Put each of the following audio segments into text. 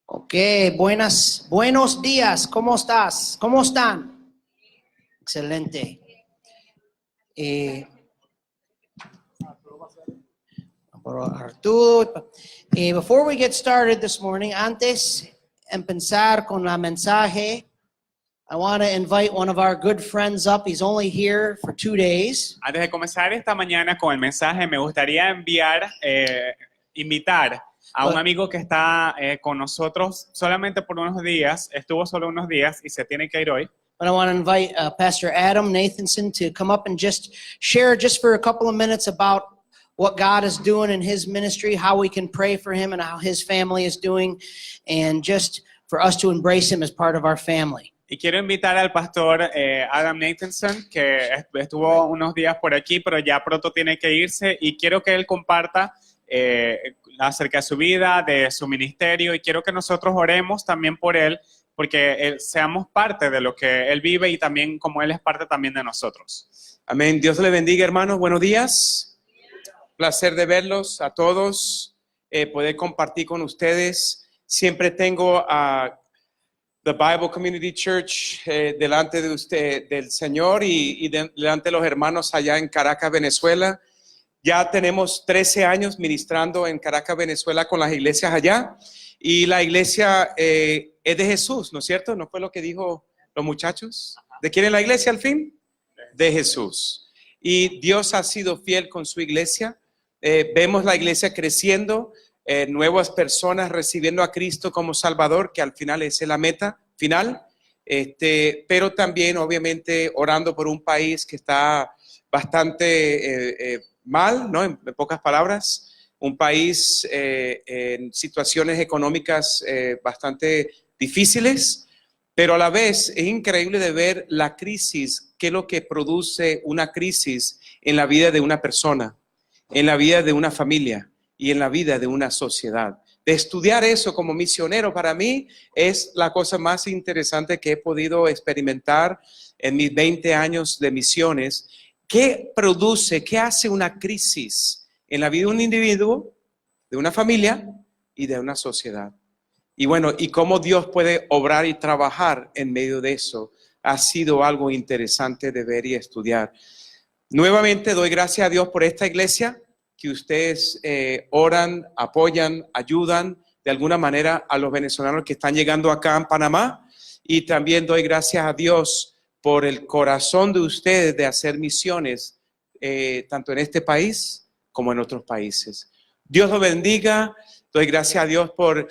Ok, buenos días, ¿cómo estás? ¿Cómo están? Excelente. Arturo, before we get started this morning, antes empezar con la mensaje, I want to invite one of our good friends up. He's only here for 2 days. Antes de comenzar esta mañana con el mensaje, me gustaría invitar a un amigo que está con nosotros solamente por unos días, estuvo solo unos días y se tiene que ir hoy. But I want to invite Pastor Adam Nathanson to come up and just share just for a couple of minutes about what God is doing in his ministry, how we can pray for him and how his family is doing, and just for us to embrace him as part of our family. Y quiero invitar al pastor Adam Nathanson, que estuvo unos días por aquí, pero ya pronto tiene que irse, y quiero que él comparta acerca de su vida, de su ministerio, y quiero que nosotros oremos también por él, porque seamos parte de lo que él vive y también como él es parte también de nosotros. Amén. Dios le bendiga, hermanos. Buenos días. Placer de verlos a todos, poder compartir con ustedes. Siempre tengo a The Bible Community Church delante de usted, del Señor, y delante de los hermanos allá en Caracas, Venezuela. Ya tenemos 13 años ministrando en Caracas, Venezuela con las iglesias allá, y la iglesia es de Jesús, ¿no es cierto? ¿No fue lo que dijo los muchachos? ¿De quién es la iglesia al fin? De Jesús. Y Dios ha sido fiel con su iglesia. Vemos la iglesia creciendo, nuevas personas recibiendo a Cristo como Salvador, que al final esa es la meta final, pero también obviamente orando por un país que está bastante mal, ¿no? En pocas palabras, un país en situaciones económicas bastante difíciles, pero a la vez es increíble de ver la crisis, qué es lo que produce una crisis en la vida de una persona, en la vida de una familia y en la vida de una sociedad. De estudiar eso como misionero, para mí es la cosa más interesante que he podido experimentar en mis 20 años de misiones. ¿Qué produce, qué hace una crisis en la vida de un individuo, de una familia y de una sociedad? Y bueno, y cómo Dios puede obrar y trabajar en medio de eso ha sido algo interesante de ver y estudiar. Nuevamente doy gracias a Dios por esta iglesia, que ustedes oran, apoyan, ayudan de alguna manera a los venezolanos que están llegando acá en Panamá, y también doy gracias a Dios por el corazón de ustedes de hacer misiones tanto en este país como en otros países. Dios los bendiga. Doy gracias a Dios por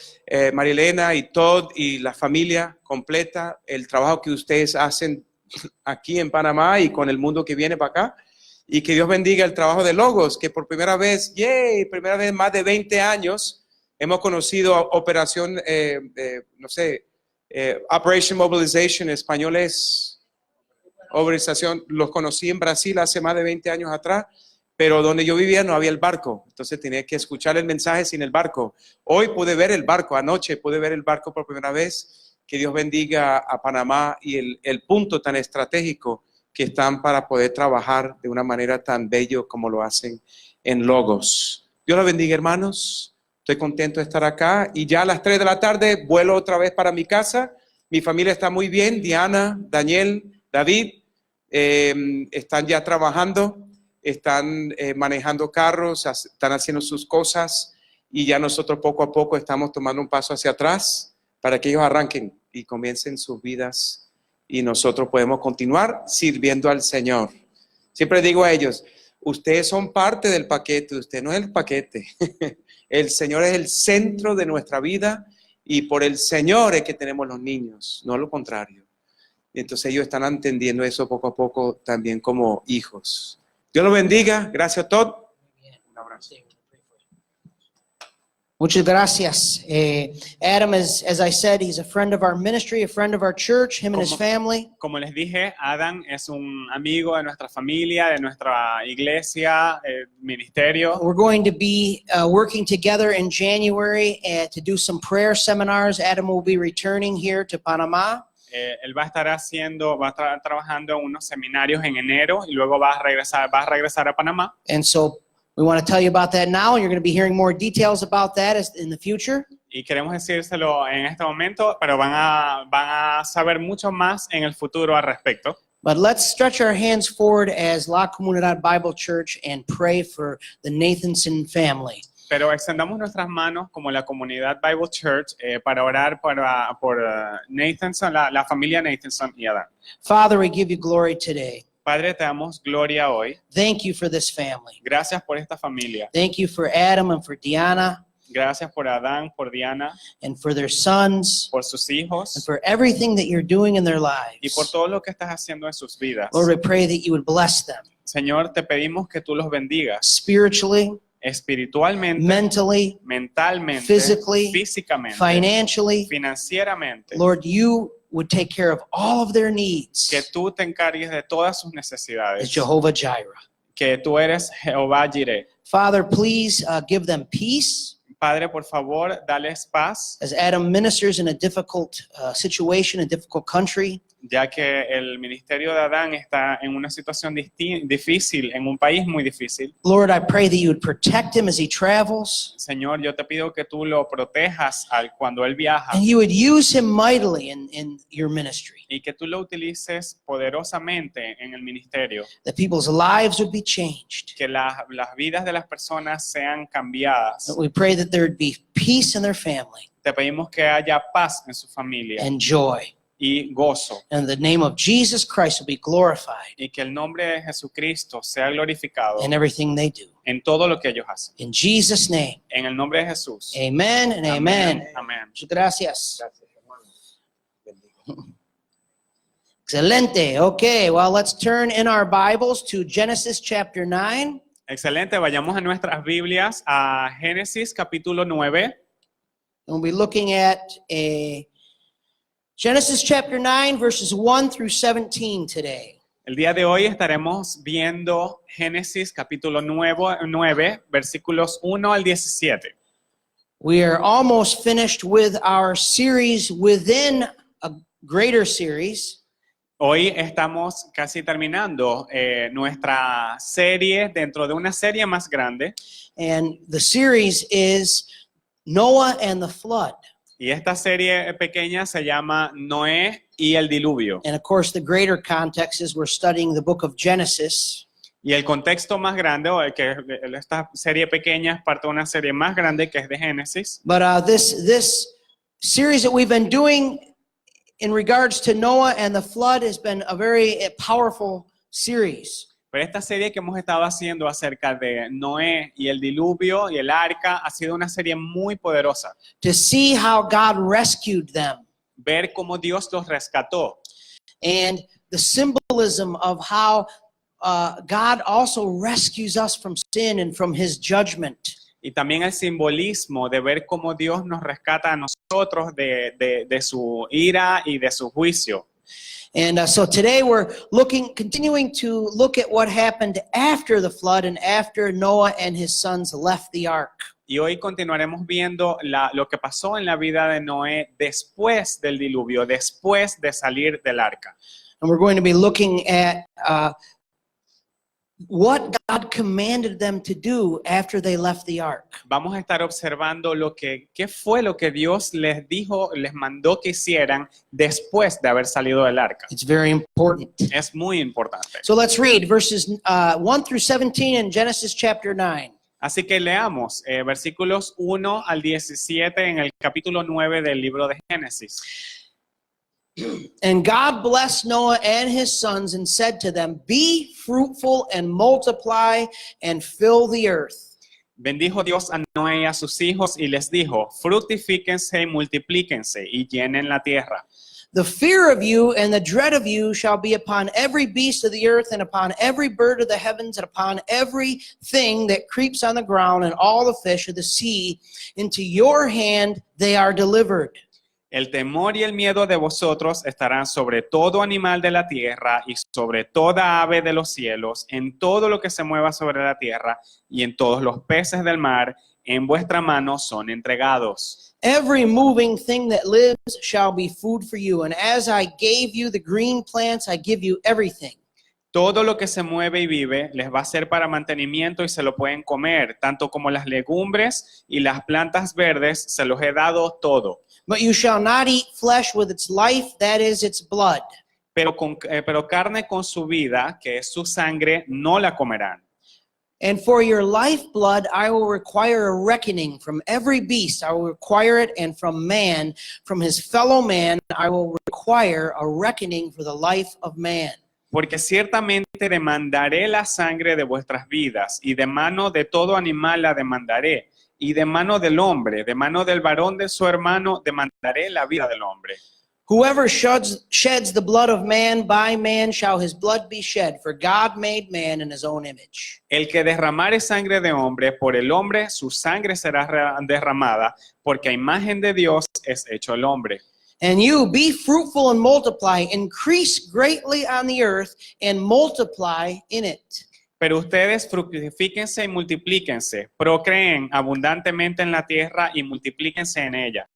María Elena y Todd y la familia completa, el trabajo que ustedes hacen aquí en Panamá y con el mundo que viene para acá. Y que Dios bendiga el trabajo de Logos, que por primera vez en más de 20 años, hemos conocido Operación, Operation Mobilization, en español es movilización. Los conocí en Brasil hace más de 20 años atrás, pero donde yo vivía no había el barco, entonces tenía que escuchar el mensaje sin el barco. Hoy pude ver el barco, anoche pude ver el barco por primera vez. Que Dios bendiga a Panamá y el punto tan estratégico que están para poder trabajar de una manera tan bello como lo hacen en Logos. Dios los bendiga, hermanos. Estoy contento de estar acá, y ya a las 3 de la tarde vuelo otra vez para mi casa. Mi familia está muy bien. Diana, Daniel, David están ya trabajando, están manejando carros, están haciendo sus cosas, y ya nosotros poco a poco estamos tomando un paso hacia atrás para que ellos arranquen y comiencen sus vidas, y nosotros podemos continuar sirviendo al Señor. Siempre digo a ellos, ustedes son parte del paquete, usted no es el paquete. El Señor es el centro de nuestra vida, y por el Señor es que tenemos los niños, no lo contrario. Entonces ellos están entendiendo eso poco a poco también como hijos. Dios los bendiga. Gracias a todos. Un abrazo. Muchas gracias. Adam, as I said, he's a friend of our ministry, a friend of our church, him and his family. Como les dije, Adam es un amigo de nuestra familia, de nuestra iglesia, ministerio. We're going to be working together in January to do some prayer seminars. Adam will be returning here to Panama. Él va a estar trabajando en unos seminarios en enero, y luego va a regresar a Panamá. And so We want to tell you about that now, and you're going to be hearing more details about that in the future. Y queremos decírselo en este momento, pero van a saber mucho más en el futuro al respecto. But let's stretch our hands forward as La Comunidad Bible Church and pray for the Nathanson family. Pero extendamos nuestras manos como la comunidad Bible Church para orar por Nathanson, la familia Nathanson y Adán. Father, we give you glory today. Padre, te damos gloria hoy. Thank you for this family. Gracias por esta familia. Thank you for Adam and for Deanna Gracias por Adán, por Diana, and for their sons por sus and hijos for everything that you're doing in their y por lives. todo lo que estás haciendo en sus vidas. Lord, we pray that you would bless them Señor, te pedimos que tú los bendigas spiritually, espiritualmente, mentally, mentalmente, physically, físicamente, financially. financieramente. Lord, you would take care of all of their needs Que tú te encargues de todas sus as necesidades. Jehovah Jireh. Que tú eres Jehová Jireh. Father, please give them peace Padre, por favor, dales paz, as Adam ministers in a difficult situation, a difficult country. ya que el ministerio de Adán está en una situación difícil, en un país muy difícil. Lord, I pray that you would protect him as he travels Señor, yo te pido que tú lo protejas cuando él viaja and you would use him mightily in your ministry. y que tú lo utilices poderosamente en el ministerio. That people's lives would be changed. Que las vidas de las personas sean cambiadas. We pray that there would be peace in their family Te pedimos que haya paz en su familia and joy. y gozo. And the name of Jesus Christ will be glorified Y que el nombre de Jesucristo sea glorificado in everything they do. en todo lo que ellos hacen. In Jesus' name, En el nombre de Jesús. amen and amen. Amén. Muchas gracias. Excelente. Okay, well, let's turn in our Bibles to Genesis chapter 9. Excelente. Vayamos a nuestras Biblias a Génesis capítulo 9. And we'll be looking at Genesis chapter 9, verses 1 through 17 today. El día de hoy estaremos viendo Génesis capítulo 9, versículos 1 al 17. We are almost finished with our series within a greater series. Hoy estamos casi terminando nuestra serie dentro de una serie más grande. And the series is Noah and the Flood. Y esta serie pequeña se llama Noé y el diluvio. And of course, the greater context is we're studying the book of Genesis. Y el contexto más grande, o que esta serie pequeña es parte de una serie más grande que es de Génesis. But this series that we've been doing in regards to Noah and the flood has been a very powerful series. Pero esta serie que hemos estado haciendo acerca de Noé y el diluvio y el arca ha sido una serie muy poderosa. To see how God rescued them Ver cómo Dios los rescató and the symbolism of how God also rescues us from sin and from his judgment. y también el simbolismo de ver cómo Dios nos rescata a nosotros de su ira y de su juicio. And so today we're continuing to look at what happened after the flood and after Noah and his sons left the ark. Y hoy continuaremos viendo lo que pasó en la vida de Noé después del diluvio, después de salir del arca. And we're going to be looking at what God commanded them to do after they left the ark. Vamos a estar observando qué fue lo que Dios les dijo, les mandó que hicieran después de haber salido del arca. It's very important. Es muy importante. So let's read verses 1 through 17 in Genesis chapter 9. Así que leamos versículos 1 al 17 en el capítulo 9 del libro de Génesis. And God blessed Noah and his sons and said to them, be fruitful and multiply and fill the earth. Bendijo Dios a Noé y a sus hijos y les dijo, fructifíquense y multiplíquense y llenen la tierra. The fear of you and the dread of you shall be upon every beast of the earth and upon every bird of the heavens and upon every thing that creeps on the ground and all the fish of the sea. Into your hand they are delivered. El temor y el miedo de vosotros estarán sobre todo animal de la tierra y sobre toda ave de los cielos, en todo lo que se mueva sobre la tierra y en todos los peces del mar, en vuestra mano son entregados. Every moving thing that lives shall be food for you. And as I gave you the green plants, I give you everything. Todo lo que se mueve y vive les va a ser para mantenimiento y se lo pueden comer, tanto como las legumbres y las plantas verdes, se los he dado todo. But you shall not eat flesh with its life, that is its blood. Pero carne con su vida, que es su sangre, no la comerán. And for your lifeblood I will require a reckoning. From every beast I will require it, and from man, from his fellow man, I will require a reckoning for the life of man. Porque ciertamente demandaré la sangre de vuestras vidas, y de mano de todo animal la demandaré, y de mano del hombre, de mano del varón de su hermano, demandaré la vida del hombre. Whoever sheds the blood of man, by man shall his blood be shed, for God made man in his own image. El que derramare sangre de hombre, por el hombre su sangre será derramada, porque a imagen de Dios es hecho el hombre. And you, be fruitful and multiply, increase greatly on the earth, and multiply in it. Pero ustedes fructifíquense y multiplíquense, procreen abundantemente en la tierra y multiplíquense en ella.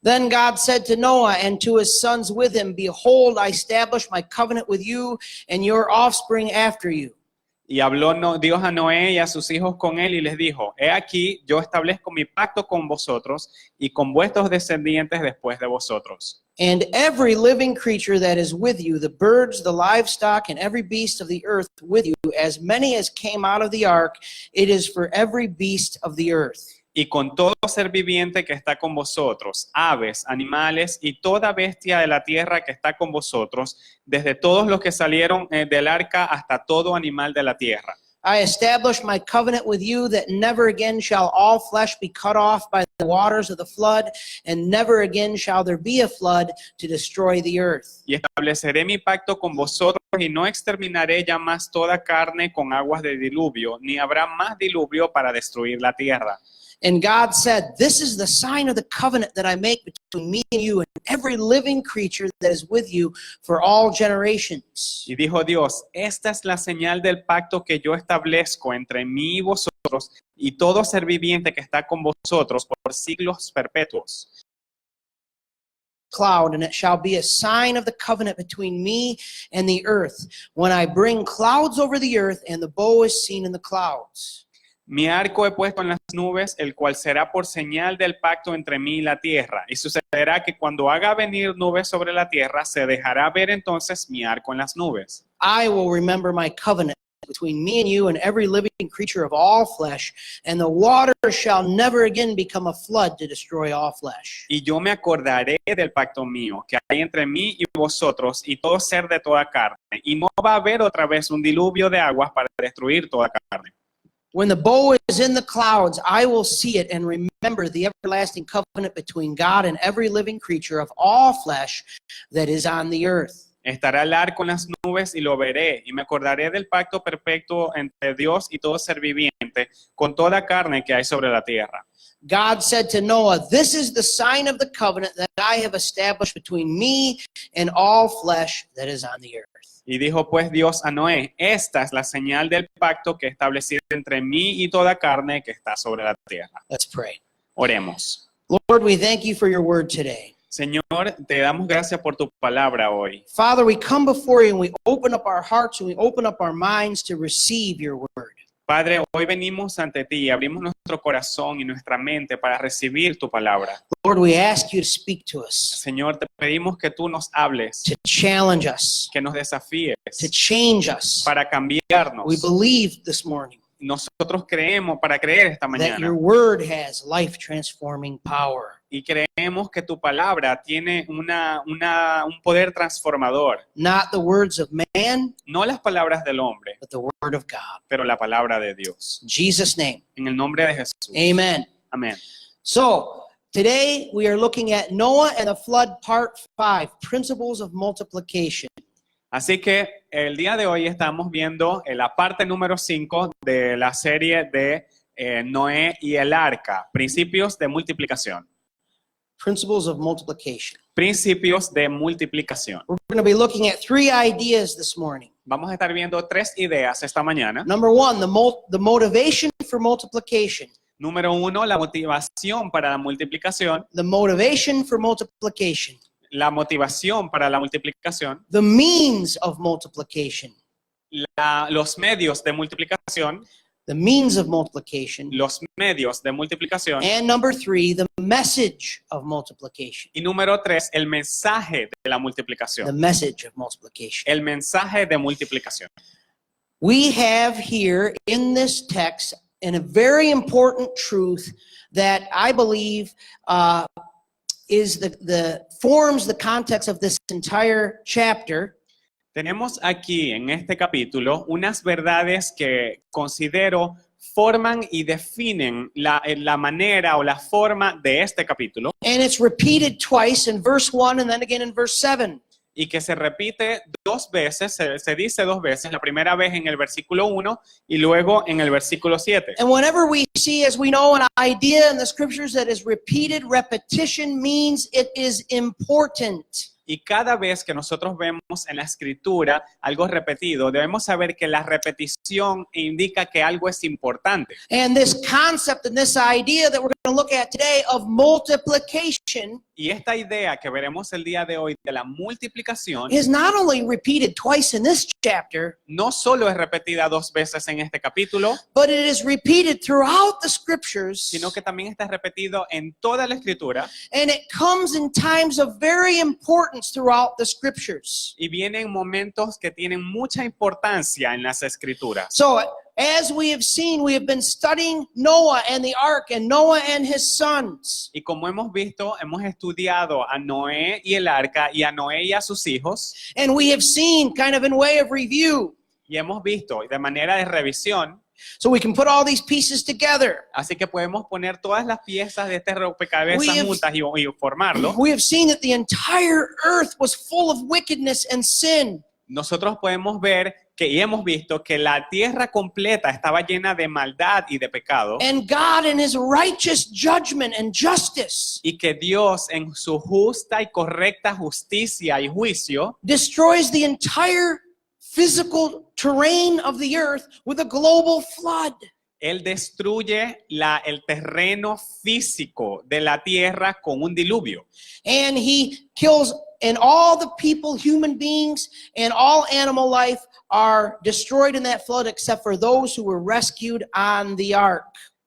Then God said to Noah and to his sons with him, Behold, I establish my covenant with you and your offspring after you. Y habló Dios a Noé y a sus hijos con él y les dijo, he aquí, yo establezco mi pacto con vosotros y con vuestros descendientes después de vosotros. And every living creature that is with you, the birds, the livestock, and every beast of the earth with you, as many as came out of the ark, it is for every beast of the earth. Y con todo ser viviente que está con vosotros, aves, animales y toda bestia de la tierra que está con vosotros, desde todos los que salieron del arca hasta todo animal de la tierra. I establish my covenant with you that never again shall all flesh be cut off by the waters of the flood, and never again shall there be a flood to destroy the earth. Y estableceré mi pacto con vosotros y no exterminaré ya más toda carne con aguas de diluvio, ni habrá más diluvio para destruir la tierra. And God said, This is the sign of the covenant that I make between me and you and every living creature that is with you for all generations. Y dijo Dios, esta es la señal del pacto que yo establezco entre mí y vosotros y todo ser viviente que está con vosotros por siglos perpetuos. Cloud, and it shall be a sign of the covenant between me and the earth, when I bring clouds over the earth and the bow is seen in the clouds. Mi arco he puesto en las nubes, el cual será por señal del pacto entre mí y la tierra. Y sucederá que cuando haga venir nubes sobre la tierra, se dejará ver entonces mi arco en las nubes. I will remember my covenant between me and you and every living creature of all flesh, and the water shall never again become a flood to destroy all flesh. Y yo me acordaré del pacto mío que hay entre mí y vosotros y todo ser de toda carne. Y no va a haber otra vez un diluvio de aguas para destruir toda carne. When the bow is in the clouds, I will see it and remember the everlasting covenant between God and every living creature of all flesh that is on the earth. Estará el arco en las nubes y lo veré, y me acordaré del pacto perfecto entre Dios y todo ser viviente, con toda carne que hay sobre la tierra. God said to Noah, This is the sign of the covenant that I have established between me and all flesh that is on the earth. Y dijo pues Dios a Noé, esta es la señal del pacto que he establecido entre mí y toda carne que está sobre la tierra. Let's pray. Oremos. Lord, we thank you for your word today. Señor, te damos gracias por tu palabra hoy. Father, we come before you and we open up our hearts and we open up our minds to receive your word. Padre, hoy venimos ante ti y abrimos nuestro corazón y nuestra mente para recibir tu palabra. Lord, we ask you to speak to us, Señor, te pedimos que tú nos hables, to challenge us, que nos desafíes to change us. para cambiarnos. We believe this morning Nosotros creemos para creer esta that your mañana word has life-transforming power. y creemos que tu palabra tiene un poder transformador. Not the words of man, No las palabras del hombre, but the word of God. pero la palabra de Dios. In Jesus' name, En el nombre de Jesús. amen. Amén. So, today we are looking at Noah and the Flood, Part 5, Principles of Multiplication. Así que el día de hoy estamos viendo la parte número 5 de la serie de Noé y el arca, principios de multiplicación. Principles of Multiplication. Principios de multiplicación. We're going to be looking at 3 ideas this morning. Vamos a estar viendo 3 ideas esta mañana. Number 1, the motivation for multiplication. Número 1, la motivación para la multiplicación. The motivation for multiplication. La motivación para la multiplicación. The means of multiplication. los medios de multiplicación, the means of multiplication, los medios de multiplicación. and number 3, the message of multiplication. Y número 3, el mensaje de la The multiplicación. message of multiplication. El mensaje de multiplicación. We have here in this text and a very important truth that I believe is the forms the context of this entire chapter. Tenemos aquí en este capítulo unas verdades que considero forman y definen la manera o la forma de este capítulo And it's repeated twice in verse 1 and then again in verse 7. y que se repite dos veces, se dice dos veces, la primera vez en el versículo 1 y luego en el versículo 7. And whenever we see, as we know, an idea in the scriptures that is repeated, repetition means it is important. Y cada vez que nosotros vemos en la escritura algo repetido, debemos saber que la repetición indica que algo es importante. And this concept and this idea that we're going to look at today of multiplication Y esta idea que veremos el día de hoy de la multiplicación is not only repeated twice in this chapter, no solo es repetida dos veces en este capítulo, but it is repeated throughout the scriptures, sino que también está repetido en toda la escritura and it comes in times of very importance throughout the scriptures. y viene en momentos que tienen mucha importancia en las escrituras. So, as we have seen, we have been studying Noah and the ark and Noah and his sons. Y como hemos visto, hemos estudiado a Noé y el arca y a Noé y a sus hijos And we have seen, kind of in way of review, y hemos visto de manera de revisión. so we can put all these pieces together. Así que podemos poner todas las piezas de este rompecabezas We have- juntas y formarlo. We have seen that the entire earth was full of wickedness and sin. Nosotros podemos ver y hemos visto que la tierra completa estaba llena de maldad y de pecado And God, in his righteous judgment and justice, y que Dios en su justa y correcta justicia y juicio destroys the entire physical terrain of the earth with a global flood. Él destruye el terreno físico de la tierra con un diluvio. And he kills, and all the people, human beings, and all animal life are destroyed in that flood except for those who were rescued on the ark.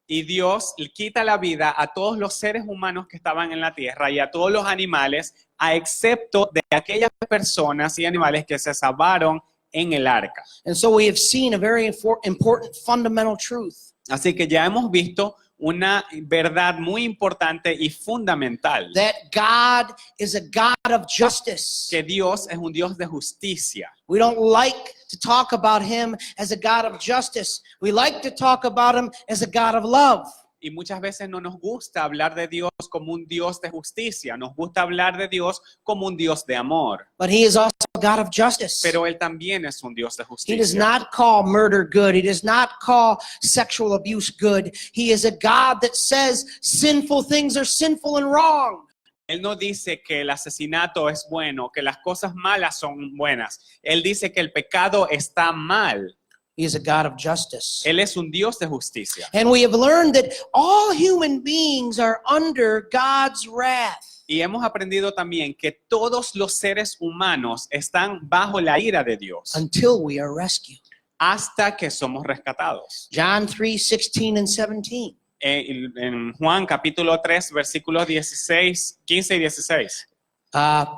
Y Dios le quita la vida a todos los seres humanos que estaban en la tierra y a todos los animales, a excepto de aquellas personas y animales que se salvaron en el arca. And so we have seen a very important fundamental truth Así que ya hemos visto una verdad muy importante y fundamental, that God is a God of justice. que Dios es un Dios de justicia. We don't like to talk about him as a God of justice. We like to talk about him as a God of love. Y muchas veces no nos gusta hablar de Dios como un Dios de justicia, nos gusta hablar de Dios como un Dios de amor, But he is also a God of justice. pero Él también es un Dios de He does justicia. not call murder good. He does not call sexual abuse good. He is a God that says sinful things are sinful and wrong. Él no dice que el asesinato es bueno, que las cosas malas son buenas. Él dice que el pecado está mal. He is a God of justice. Él es un Dios de justicia. And we have learned that all human beings are under God's wrath. Y hemos aprendido también que todos los seres humanos están bajo la ira de Dios Until we are rescued. hasta que somos rescatados. John 3:16 and 17. En Juan capítulo 3, versículos 15 y 16.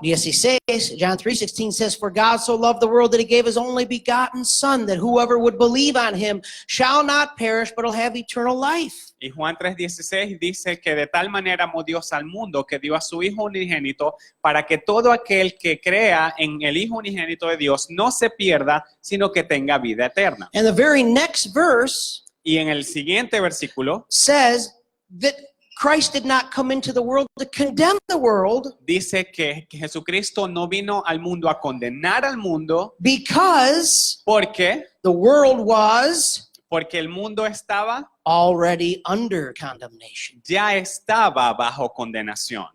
16, John 3:16 says, "For God so loved the world that he gave his only begotten Son, that whoever would believe on him shall not perish, but will have eternal life." Y Juan 3:16 dice que de tal manera amó Dios al mundo que dio a su Hijo unigénito para que todo aquel que crea en el Hijo unigénito de Dios no se pierda, sino que tenga vida eterna. And the very next verse Y en el siguiente versículo says that Christ did not come into the world to condemn the world, dice que Jesucristo no vino al mundo a condenar al mundo because porque the world was el mundo estaba already under condemnation. ya estaba bajo condenación.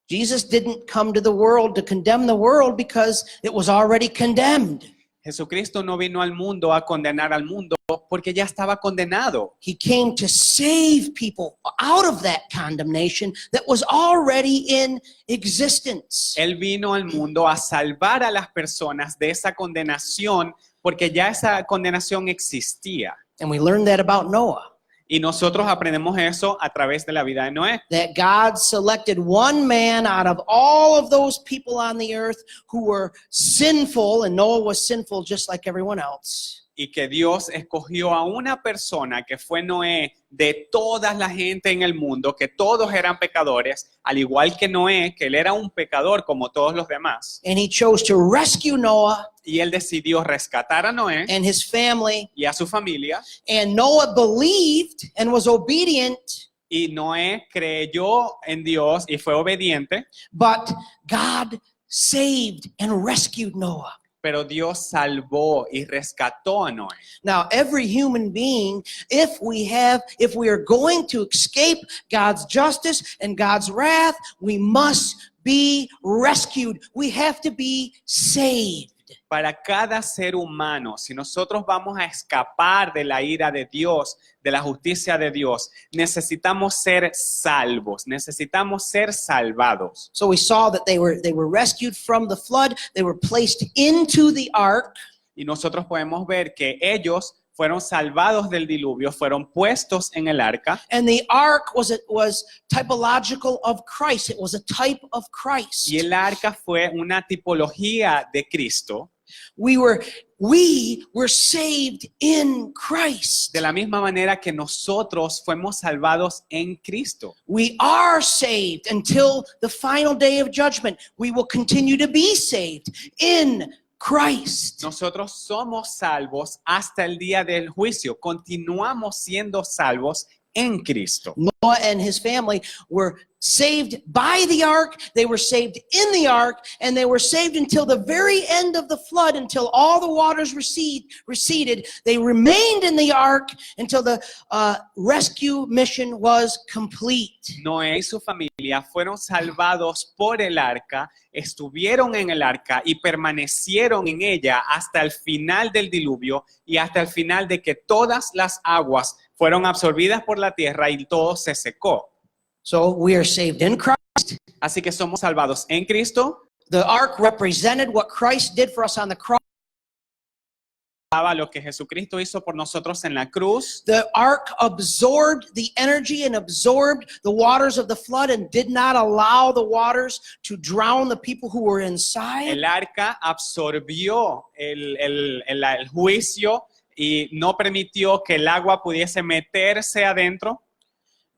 Jesus didn't come to the world to condemn the world because it was already condemned. Jesucristo no vino al mundo a condenar al mundo porque ya estaba condenado. He came to save people out of that condemnation that was already in existence. Él vino al mundo a salvar a las personas de esa condenación porque ya esa condenación existía. And we learned that about Noah, Y nosotros aprendemos eso a través de la vida de Noé. that God selected one man out of all of those people on the earth who were sinful, and Noah was sinful just like everyone else. Y que Dios escogió a una persona que fue Noé de toda la gente en el mundo, que todos eran pecadores, al igual que Noé, que él era un pecador como todos los demás. And he chose to rescue Noah Y él decidió rescatar a Noé and his family. y a su familia. And Noah believed and was obedient, Y Noé creyó en Dios y fue obediente, but God saved and rescued Noah. pero Dios salvó y rescató a Noé. Now, every human being, if we are going to escape God's justice and God's wrath, we must be rescued. We have to be saved. Para cada ser humano, si nosotros vamos a escapar de la ira de Dios, de la justicia de Dios, necesitamos ser salvos, necesitamos ser salvados. So we saw that they were rescued from the flood. They were placed into the ark. Y nosotros podemos ver que ellos fueron salvados del diluvio, fueron puestos en el arca. And the ark was typological of Christ. It was a type of Christ. Y el arca fue una tipología de Cristo. We were saved in Christ. De la misma manera que nosotros fuimos salvados en Cristo. We are saved until the final day of judgment. We will continue to be saved in Christ. Nosotros somos salvos hasta el día del juicio. Continuamos siendo salvos en Cristo. Noah and his family were saved by the ark. They were saved in the ark, and they were saved until the very end of the flood, until all the waters receded. They remained in the ark until the rescue mission was complete. Noé y su familia fueron salvados por el arca, estuvieron en el arca y permanecieron en ella hasta el final del diluvio y hasta el final de que todas las aguas fueron absorbidas por la tierra y todo se secó. So we are saved in Christ. Así que somos salvados en Cristo. The ark represented what Christ did for us on the cross. Lo que Jesucristo hizo por nosotros en la cruz. The ark absorbed the energy and absorbed the waters of the flood and did not allow the waters to drown the people who were inside. El arca absorbió el juicio y no permitió que el agua pudiese meterse adentro.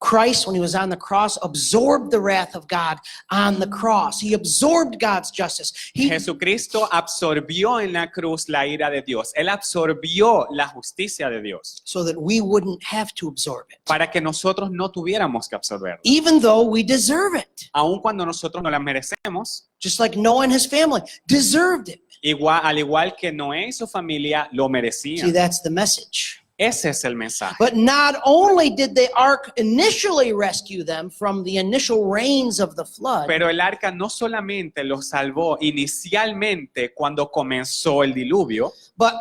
Christ, when he was on the cross, absorbed the wrath of God on the cross. He absorbed God's justice. Jesucristo absorbió en la cruz la ira de Dios. Él absorbió la justicia de Dios. So that we wouldn't have to absorb it. Para que nosotros no tuviéramos que absorberlo. Even though we deserve it. Aun cuando nosotros no la merecemos. Just like Noah and his family deserved it. Al igual que Noé y su familia lo merecían. See, that's the message. Ese es el mensaje. But not only did the ark initially rescue them from the initial rains of the flood, Pero el arca no solamente los salvó inicialmente cuando comenzó el diluvio, but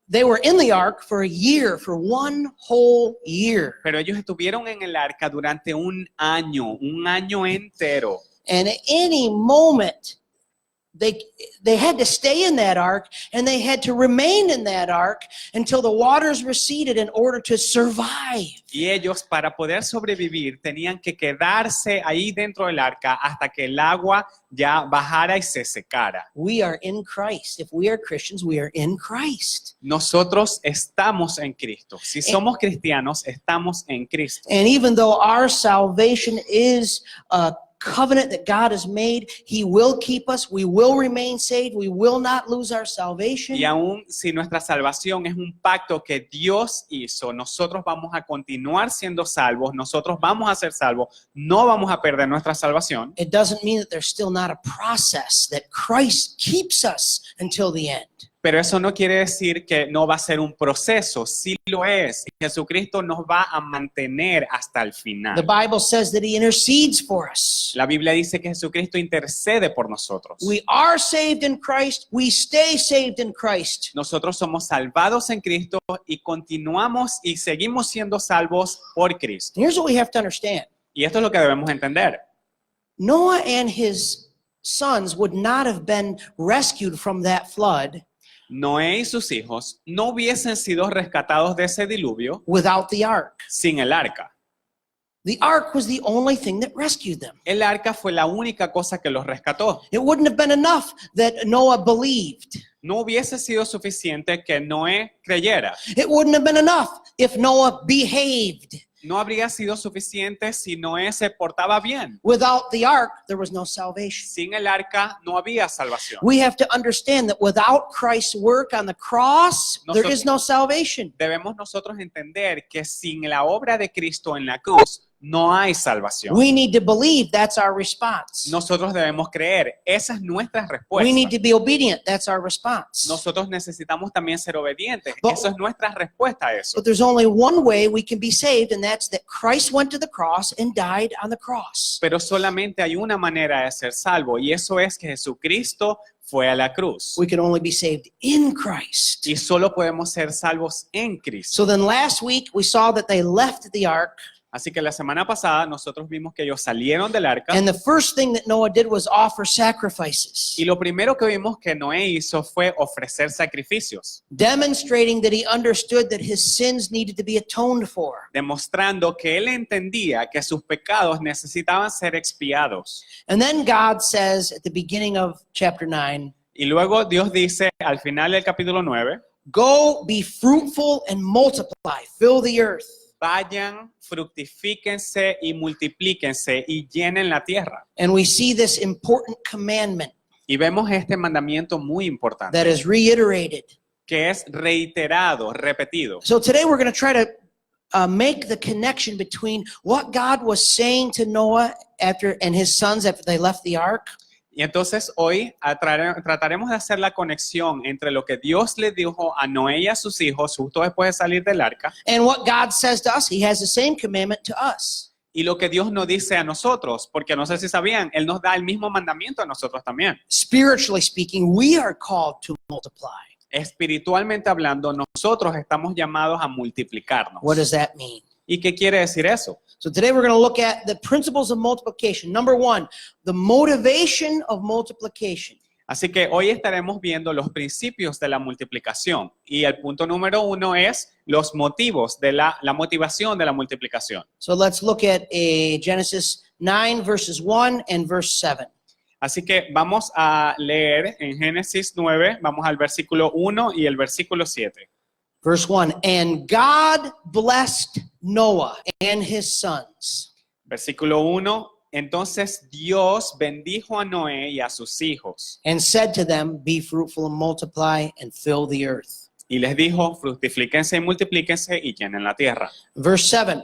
they were in the ark for a year, for one whole year. pero ellos estuvieron en el arca durante un año entero. And at any moment, they had to stay in that ark, and they had to remain in that ark until the waters receded in order to survive. Y ellos, para poder sobrevivir, tenían que quedarse ahí dentro del arca hasta que el agua ya bajara y se secara. We are in Christ. If we are Christians, we are in Christ. Nosotros estamos en Cristo. Si somos cristianos, estamos en Cristo. And even though our salvation is a covenant that God has made, He will keep us. We will remain saved. We will not lose our salvation. Y aún si nuestra salvación es un pacto que Dios hizo, nosotros vamos a continuar siendo salvos, nosotros vamos a ser salvos, no vamos a perder nuestra salvación. It doesn't mean that there's still not a process, that Christ keeps us until the end. Pero eso no quiere decir que no va a ser un proceso, sí lo es. Jesucristo nos va a mantener hasta el final. The Bible says that He intercedes for us. La Biblia dice que Jesucristo intercede por nosotros. We are saved in Christ. We stay saved in Christ. Nosotros somos salvados en Cristo y continuamos y seguimos siendo salvos por Cristo. And here's what we have to understand. Y esto es lo que debemos entender. Noah and his sons would not have been rescued from that flood Noé y sus hijos no hubiesen sido rescatados de ese diluvio without the ark. sin el arca. The ark was the only thing that rescued them. El arca fue la única cosa que los rescató. It wouldn't have been enough that Noah believed. No hubiese sido suficiente que Noé creyera. It wouldn't have been enough if Noah behaved. No habría sido suficiente si Noé se portaba bien. Without the ark, there was no salvation. Sin el arca no había salvación. We have to understand that without Christ's work on the cross, there is no salvation. Debemos nosotros entender que sin la obra de Cristo en la cruz no hay salvación. We need to believe that's our response. Nosotros debemos creer. Esa es nuestra We need respuesta. to be obedient. That's our response. Nosotros necesitamos también ser obedientes. But- Eso es nuestra respuesta a eso. But there's only one way we can be saved, and that's that Christ went to the cross and died on the cross. Pero solamente hay una manera de ser salvo y eso es que Jesucristo fue a la cruz. We can only be saved in Christ. Y solo podemos ser salvos en Cristo. So then last week we saw that they left the ark, Así que la semana pasada nosotros vimos que ellos salieron del arca and the first thing that Noah did was offer sacrifices, y lo primero que vimos que Noé hizo fue ofrecer sacrificios, demonstrating that he understood that his sins needed to be atoned for. demostrando que él entendía que sus pecados necesitaban ser expiados. And then God says at the beginning of chapter 9, Y luego Dios dice al final del capítulo 9, "Go be fruitful and multiply, fill the earth." vayan, fructifíquense y multiplíquense y llenen la tierra. And we see this important commandment Y vemos este mandamiento muy importante, that is reiterated. que es reiterado, repetido. So today we're going to try to make the connection between what God was saying to Noah and his sons after they left the ark, Y entonces hoy trataremos de hacer la conexión entre lo que Dios le dijo a Noé y a sus hijos justo después de salir del arca and what God says to us. He has the same commandment to us. y lo que Dios nos dice a nosotros, porque no sé si sabían, Él nos da el mismo mandamiento a nosotros también. Spiritually speaking, we are called to multiply. Espiritualmente hablando, nosotros estamos llamados a multiplicarnos. What does that mean? ¿Y qué quiere decir eso? So today we're going to look at the principles of multiplication. Number one, the motivation of multiplication. Así que hoy estaremos viendo los principios de la multiplicación y el punto número 1 es los motivos de la motivación de la multiplicación. So let's look at Genesis 9 verses 1 and verse 7. Así que vamos a leer en Génesis 9, vamos al versículo 1 y el versículo 7. Verse 1, and God blessed Noah and his sons. Versículo 1, entonces Dios bendijo a Noé y a sus hijos And said to them, be fruitful and multiply and fill the earth. y les dijo, fructifíquense y multiplíquense y llenen la tierra. Verse 7,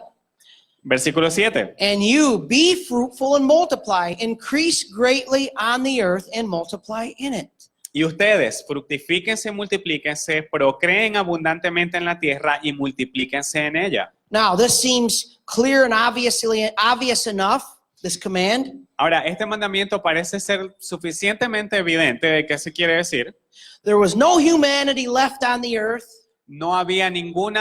Versículo 7, and you be fruitful and multiply, increase greatly on the earth and multiply in it. y ustedes fructifíquense y multiplíquense, procreen abundantemente en la tierra y multiplíquense en ella. Now, this seems clear and obvious enough, this command. Ahora, este mandamiento parece ser suficientemente evidente de qué se quiere decir. There was no humanity left on the earth No había ningún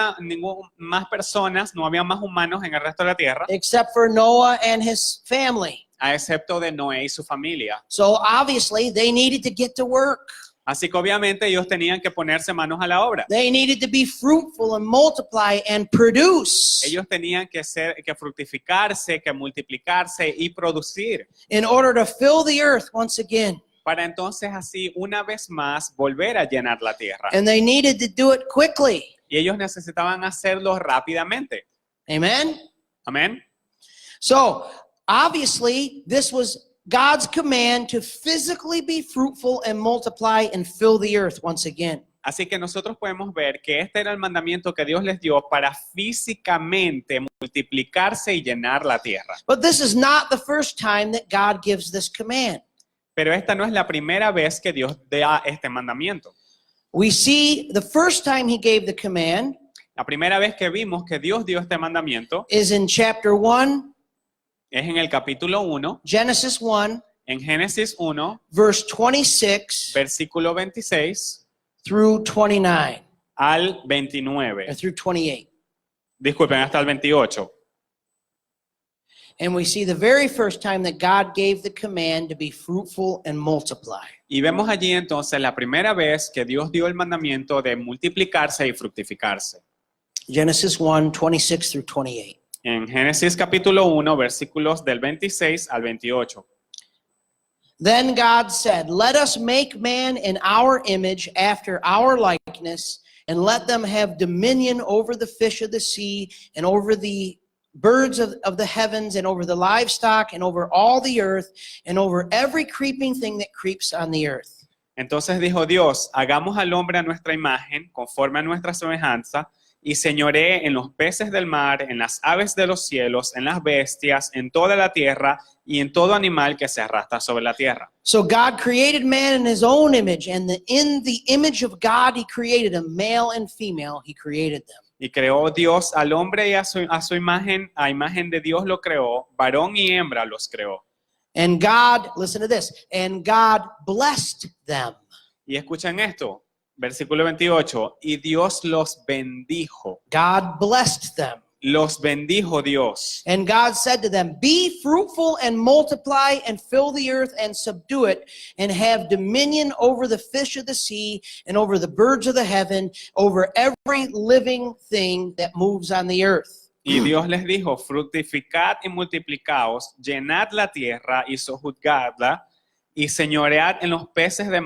más personas, no había más humanos en el resto de la tierra, except for Noah and his family. a excepto de Noé y su familia. So obviously they needed to get to work. Así que obviamente ellos tenían que ponerse manos a la obra. They needed to be fruitful and multiply and produce Ellos tenían que fructificarse, que multiplicarse y producir, in order to fill the earth once again. para entonces así una vez más volver a llenar la tierra. And they needed to do it quickly. Y ellos necesitaban hacerlo rápidamente. Amen? Amén. So obviously this was God's command to physically be fruitful and multiply and fill the earth once again. Así que nosotros podemos ver que este era el mandamiento que Dios les dio para físicamente multiplicarse y llenar la tierra. But this is not the first time that God gives this command. Pero esta no es la primera vez que Dios da este mandamiento. We see the first time he gave the command La primera vez que vimos que Dios dio este mandamiento is in chapter 1, es en el capítulo 1, Genesis 1, en Génesis 1, verse 26 versículo 26 through 29, al or 29. through 28. Disculpen, hasta el 28. And we see the very first time that God gave the command to be fruitful and multiply. Y vemos allí entonces la primera vez que Dios dio el mandamiento de multiplicarse y fructificarse. Genesis 1, 26 through 28. En Génesis capítulo 1, versículos del 26 al 28. Then God said, "Let us make man in our image after our likeness, and let them have dominion over the fish of the sea, and over the birds of the heavens, and over the livestock, and over all the earth, and over every creeping thing that creeps on the earth." Entonces dijo Dios, hagamos al hombre a nuestra imagen, conforme a nuestra semejanza, y señoree en los peces del mar, en las aves de los cielos, en las bestias, en toda la tierra, y en todo animal que se arrastra sobre la tierra. So God created man in his own image, and in the image of God he created him, male and female, he created them. Y creó Dios al hombre y a su imagen, a imagen de Dios lo creó, varón y hembra los creó. And God, listen to this, and God blessed them. Y escuchen esto, versículo 28, y Dios los bendijo. God blessed them. Los bendijo Dios. And God said to them, "Be fruitful and multiply and fill the earth and subdue it, and have dominion over the fish of the sea and over the birds of the heaven, over every living thing that moves on the earth." Y Dios les dijo, fructificad y multiplicaos, llenad la tierra y sojuzgadla, y señoread en los peces del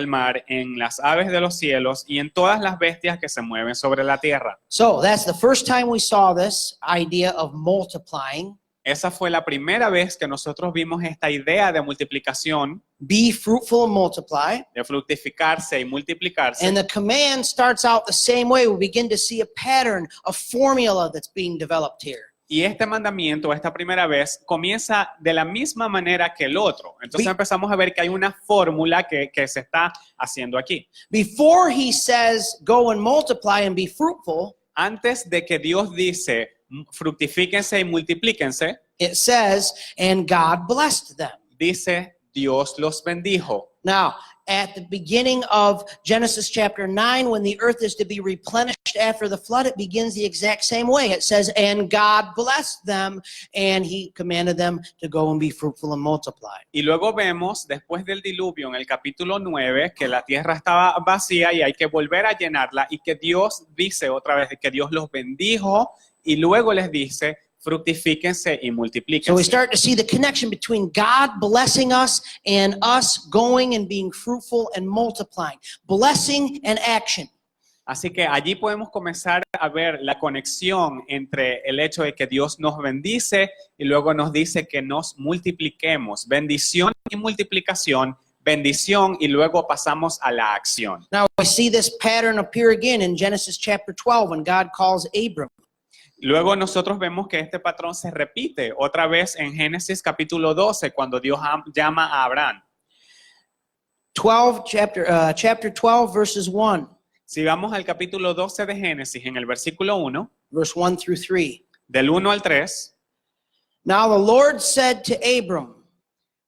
mar, en las aves de los cielos y en todas las bestias que se mueven sobre la tierra. So that's the first time we saw this idea of multiplying. Esa fue la primera vez que nosotros vimos esta idea de multiplicación, Be fruitful and multiply. de fructificarse y multiplicarse. And the command starts out the same way. We begin to see a pattern, a formula that's being developed here. Y este mandamiento, esta primera vez, comienza de la misma manera que el otro. Entonces empezamos a ver que hay una fórmula que se está haciendo aquí. Before he says, "Go and multiply and be fruitful," Antes de que Dios dice, fructifíquense y multiplíquense, it says, "And God blessed them." dice, Dios los bendijo. Now, at the beginning of Genesis chapter 9, when the earth is to be replenished after the flood, it begins the exact same way. It says, "And God blessed them, and he commanded them to go and be fruitful and multiply." Y luego vemos, después del diluvio, en el capítulo 9, que la tierra estaba vacía y hay que volver a llenarla, y que Dios dice otra vez que Dios los bendijo, y luego les dice, fructifíquense y So we multiplíquense. start to see the connection between God blessing us and us going and being fruitful and multiplying. Blessing and action. Así que allí podemos comenzar a ver la conexión entre el hecho de que Dios nos bendice y luego nos dice que nos multipliquemos. Bendición y multiplicación, bendición y luego pasamos a la acción. Now we see this pattern appear again in Genesis chapter 12 when God calls Abram. Luego nosotros vemos que este patrón se repite otra vez en Génesis capítulo 12 cuando Dios llama a Abraham. Chapter 12 verses 1, Si vamos al capítulo 12 de Génesis en el versículo 1, verse 1 through 3. del 1 al 3, Now the Lord said to Abram,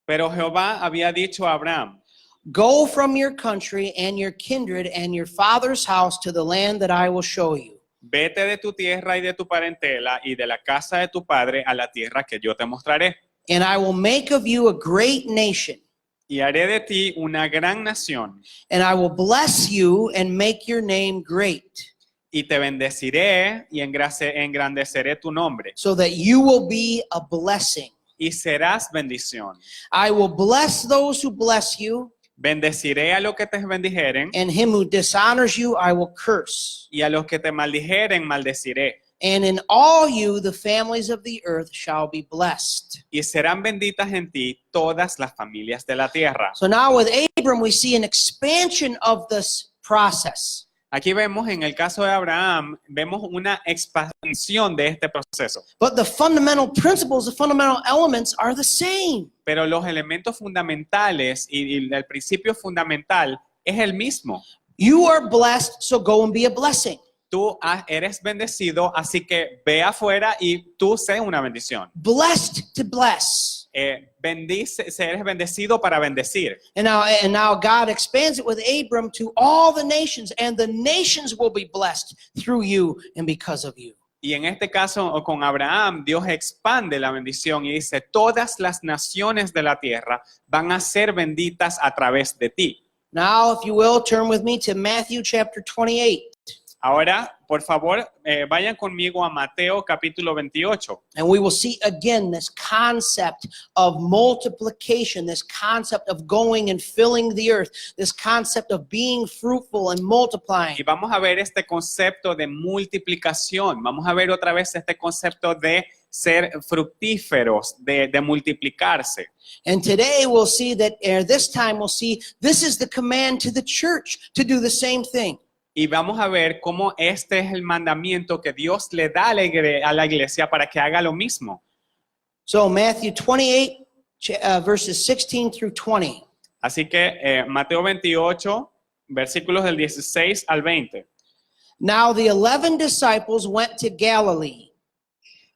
pero Jehová había dicho a Abraham, "Go from your country and your kindred and your father's house to the land that I will show you. vete de tu tierra y de tu parentela y de la casa de tu padre a la tierra que yo te mostraré. And I will make of you a great nation, Y haré de ti una gran nación, and I will bless you and make your name great, y te bendeciré y engrandeceré tu nombre, so that you will be a blessing. y serás bendición. I will bless those who bless you, Bendeciré a los que te bendijeren, and him who dishonors you I will curse. y a los que te maldijeren maldeciré. And in all you the families of the earth shall be blessed." Y serán benditas en ti todas las familias de la tierra. So now with Abram we see an expansion of this process. Aquí vemos, en el caso de Abraham, vemos una expansión de este proceso. But the fundamental principles, the fundamental elements are the same. Pero los elementos fundamentales y el principio fundamental es el mismo. You are blessed, so go and be a blessing. Tú eres bendecido, así que ve afuera y tú sé una bendición. Blessed to bless. Eres bendecido para bendecir. And now God expands it with Abram to all the nations, and the nations will be blessed through you and because of you. Y en este caso con Abraham, Dios expande la bendición y dice, todas las naciones de la tierra van a ser benditas a través de ti. Now, if you will, turn with me to Matthew chapter 28. Ahora, por favor, vayan conmigo a Mateo capítulo 28. And we will see again this concept of multiplication, this concept of going and filling the earth, this concept of being fruitful and multiplying. Y vamos a ver este concepto de multiplicación. Vamos a ver otra vez este concepto de ser fructíferos, de multiplicarse. And today we'll see that, this time we'll see, this is the command to the church to do the same thing. Y vamos a ver cómo este es el mandamiento que Dios le da a la iglesia para que haga lo mismo. So Matthew 28, verses 16 through 20. Así que Mateo 28, versículos del 16 al 20. Now the 11 disciples went to Galilee,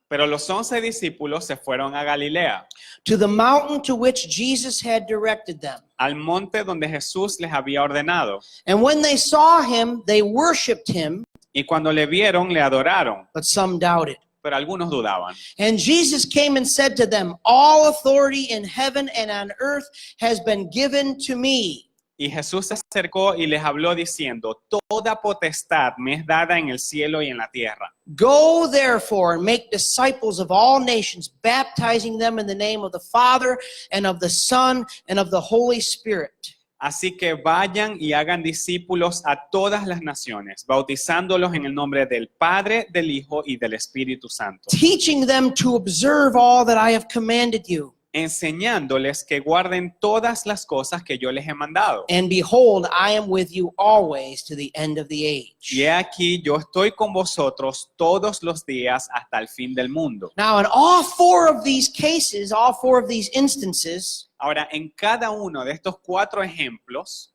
Pero los 11 discípulos se fueron a Galilea, to the mountain to which Jesus had directed them. al monte donde Jesús les había ordenado. And when they saw him, they worshiped him, Y cuando le vieron, le adoraron, but some doubted. pero algunos dudaban. And Jesus came and said to them, all authority in heaven and on earth has been given to me. Y Jesús se acercó y les habló diciendo, toda potestad me es dada en el cielo y en la tierra. Go therefore and make disciples of all nations, baptizing them in the name of the Father and of the Son and of the Holy Spirit. Así que vayan y hagan discípulos a todas las naciones, bautizándolos en el nombre del Padre, del Hijo y del Espíritu Santo, Teaching them to observe all that I have commanded you. enseñándoles que guarden todas las cosas que yo les he mandado. And behold, I am with you always to the end of the age. Y he aquí, yo estoy con vosotros todos los días hasta el fin del mundo. Now, in all four of these cases, all four of these instances, Ahora, en cada uno de estos 4 ejemplos,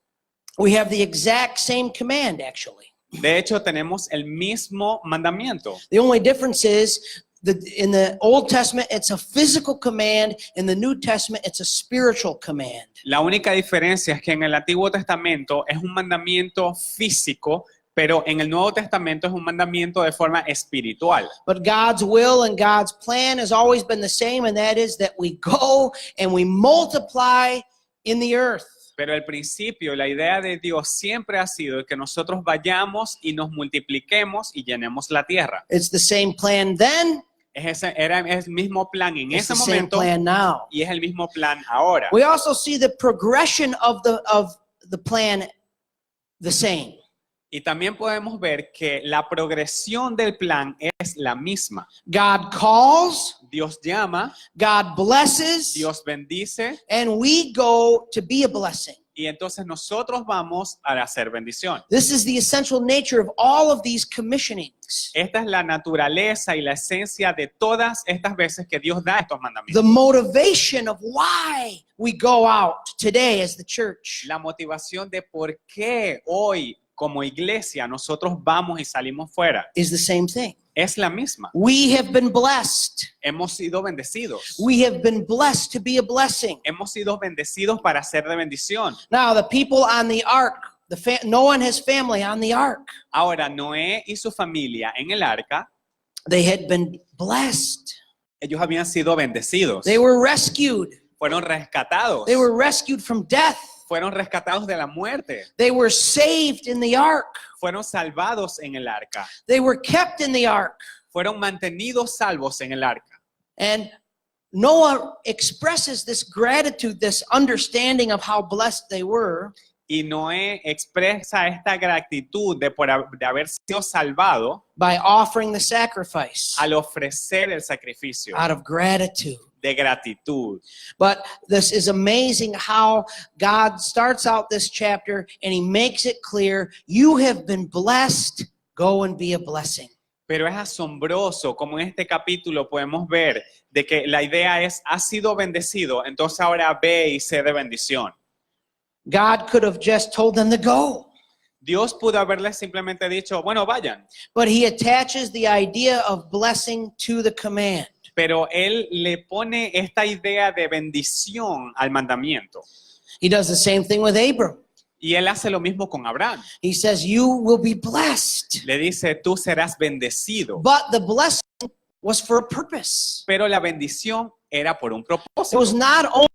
we have the exact same command, actually. de hecho, tenemos el mismo mandamiento. The only difference is that in the Old Testament, it's a physical command. In the New Testament, it's a spiritual command. La única diferencia es que en el Antiguo Testamento es un mandamiento físico, pero en el Nuevo Testamento es un mandamiento de forma espiritual. But God's will and God's plan has always been the same, and that is that we go and we multiply in the earth. Pero el principio, la idea de Dios siempre ha sido que nosotros vayamos y nos multipliquemos y llenemos la tierra. It's the same plan then, Era el mismo plan en it's ese the same momento plan now. y es el mismo plan ahora. We also see the progression of the plan the same. Y también podemos ver que la progresión del plan es la misma. God calls, Dios llama, God blesses, Dios bendice and we go to be a blessing. y entonces nosotros vamos a hacer bendición. This is the essential nature of all of these commissionings. Esta es la naturaleza y la esencia de todas estas veces que Dios da estos The mandamientos. motivation of why we go out today as the church. La motivación de por qué hoy como iglesia nosotros vamos y salimos fuera Is the same thing. es la misma. We have been blessed. Hemos sido bendecidos. We have been blessed to be a blessing. Hemos sido bendecidos para ser de bendición. Now, the people on the ark, Noah and his family on the ark, Ahora, Noé y su familia en el arca, they had been blessed. ellos habían sido bendecidos. They were rescued. Fueron rescatados. They were rescued from death. Fueron rescatados de la muerte. They were saved in the ark. Fueron salvados en el arca. They were kept in the ark. Fueron mantenidos salvos en el arca. And Noah expresses this gratitude, this understanding of how blessed they were. Y Noé expresa esta gratitud de haber sido salvado By offering the sacrifice al ofrecer el sacrificio out of gratitude. de gratitud. But this is amazing how God starts out this chapter and he makes it clear, you have been blessed, go and be a blessing. Pero es asombroso como en este capítulo podemos ver de que la idea es, has sido bendecido, entonces ahora ve y sé de bendición. God could have just told them to go, Dios pudo haberles simplemente dicho, bueno, vayan. but he attaches the idea of blessing to the command. Pero Él le pone esta idea de bendición al mandamiento. He does the same thing with Abram. Y él hace lo mismo con Abraham. He says, you will be blessed. Le dice, tú serás bendecido. But the blessing was for a purpose. Pero la bendición era por un It was propósito. not only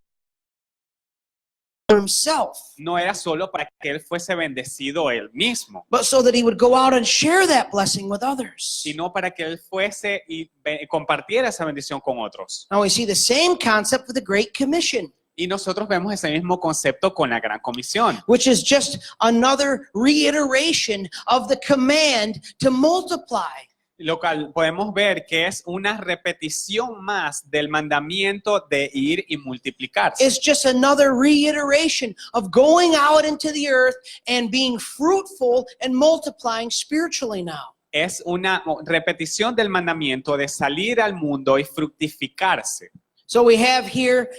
for himself, No era solo para que él fuese bendecido él mismo, but so that he would go out and share that blessing with others. sino para que él fuese y compartiera esa bendición con otros. Now we see the same concept with the Great Commission, Y nosotros vemos ese mismo concepto con la Gran Comisión, which is just another reiteration of the command to multiply. lo cual podemos ver que es una repetición más del mandamiento de ir y multiplicarse. It's just another reiteration of going out into the earth and being fruitful and multiplying spiritually now. Es una repetición del mandamiento de salir al mundo y fructificarse. So we have here,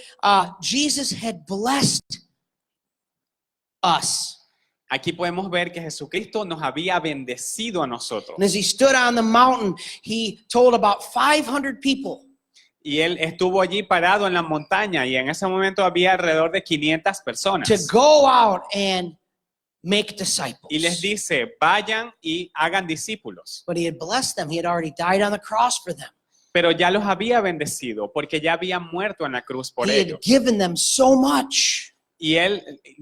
Jesus had blessed us. Aquí podemos ver que Jesucristo nos había bendecido a nosotros. And as he stood on the mountain, he told about 500 people Y él estuvo allí parado en la montaña y en ese momento había alrededor de 500 to personas. go out and make disciples. Y les dice, vayan y hagan discípulos. But he had blessed them. He had already died on the cross for them. Pero ya los había bendecido porque ya habían muerto en la cruz por He ellos. had given them so much. Y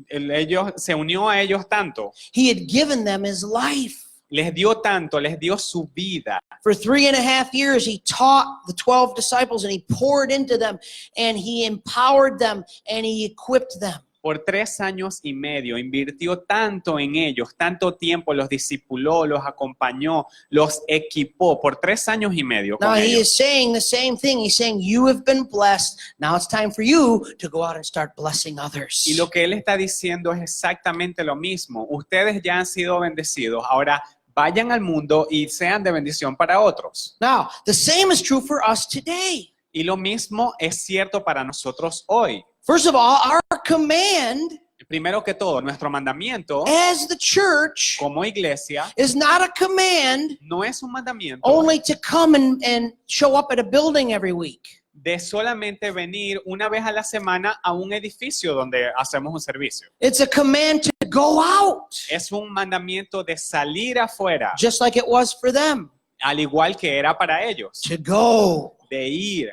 ellos se unió a ellos tanto, He had given them his life. les dio tanto, les dio su vida. For 3.5 years, he taught the 12 disciples and he poured into them and he empowered them and he equipped them. Por 3 años y medio invirtió tanto en ellos, tanto tiempo, los discipuló, los acompañó, los equipó por 3 años y medio Now con he ellos. is saying the same thing. He's saying, you have been blessed. Now it's time for you to go out and start blessing others. Y lo que él está diciendo es exactamente lo mismo. Ustedes ya han sido bendecidos, ahora vayan al mundo y sean de bendición para otros. Now, the same is true for us today. Y lo mismo es cierto para nosotros hoy. First of all, our command Primero que todo, nuestro mandamiento as the church como iglesia is not a command no es un mandamiento only to come and show up at a building every week. de solamente venir una vez a la semana a un edificio donde hacemos un servicio. It's a command to go out, Es un mandamiento de salir afuera, just like it was for them. al igual que era para ellos, To go, de ir,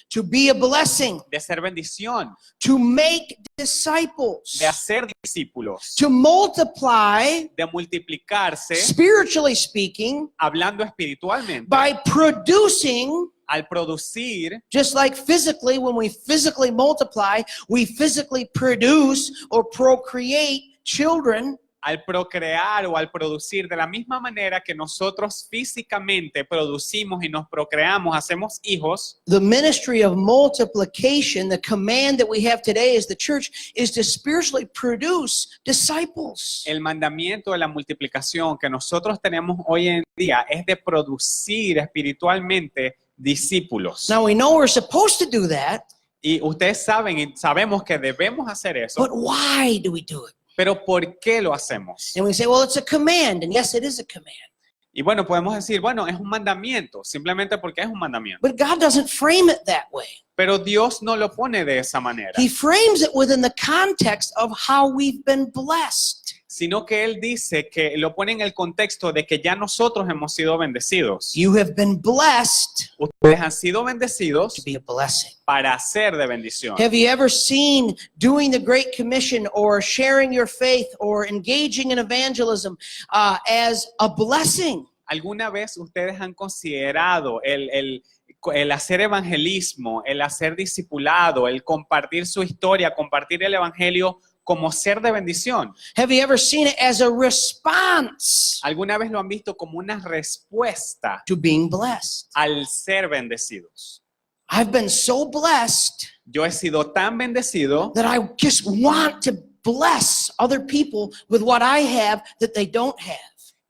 to be a blessing, de ser bendición, to make disciples, de hacer discípulos, to multiply, de multiplicarse, spiritually speaking, hablando espiritualmente, by producing, al producir, just like physically, when we physically multiply, we physically produce or procreate children. al procrear o al producir, de la misma manera que nosotros físicamente producimos y nos procreamos, hacemos hijos. The ministry of multiplication, the command that we have today as the church, is to spiritually produce disciples. El mandamiento de la multiplicación que nosotros tenemos hoy en día es de producir espiritualmente discípulos. Now we know we're supposed to do that, Y ustedes saben y sabemos que debemos hacer eso, but why do we do it? pero ¿por qué lo hacemos? And we say, well, it's a command, and yes, it is a command. Y bueno, podemos decir, bueno, es un mandamiento, simplemente porque es un mandamiento. But God doesn't frame it that way. Pero Dios no lo pone de esa manera, He frames it within the context of how we've been blessed. sino que Él dice que lo pone en el contexto de que ya nosotros hemos sido bendecidos. You have been blessed Ustedes han sido bendecidos to be a blessing. para ser de bendición. Have you ever seen doing the Great Commission or sharing your faith or engaging in evangelism as a blessing? ¿Alguna vez ustedes han considerado el hacer evangelismo, el hacer discipulado, el compartir su historia, compartir el evangelio como ser de bendición? Have you ever seen it as a response ¿Alguna vez lo han visto como una respuesta to being blessed? al ser bendecidos? I've been so blessed Yo he sido tan bendecido that I just want to bless other people with what I have that they don't have.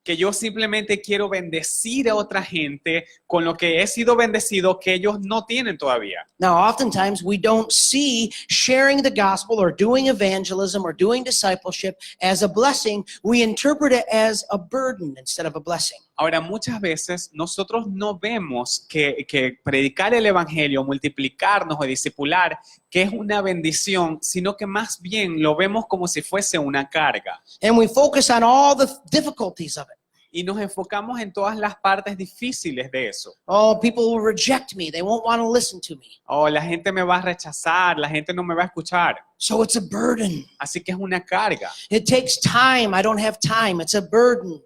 que yo simplemente quiero bendecir a otra gente con lo que he sido bendecido que ellos no tienen todavía. Now, oftentimes we don't see sharing the gospel or doing evangelism or doing discipleship as a blessing. We interpret it as a burden instead of a blessing. Ahora, muchas veces nosotros no vemos que predicar el evangelio, multiplicarnos o discipular, que es una bendición, sino que más bien lo vemos como si fuese una carga. And we focus on all the difficulties of it. Y nos enfocamos en todas las partes difíciles de eso. Oh, people will reject me. They won't want to listen to me. Oh, la gente me va a rechazar, la gente no me va a escuchar. So it's a burden. Así que es una carga. It takes time. I don't have time. It's a burden.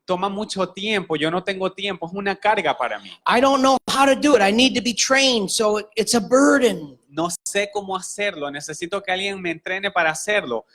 Toma mucho tiempo, yo no tengo tiempo, es una carga para mí. I don't know how to do it. I need to be trained. So it's a burden. No sé cómo hacerlo, necesito que alguien me entrene para hacerlo.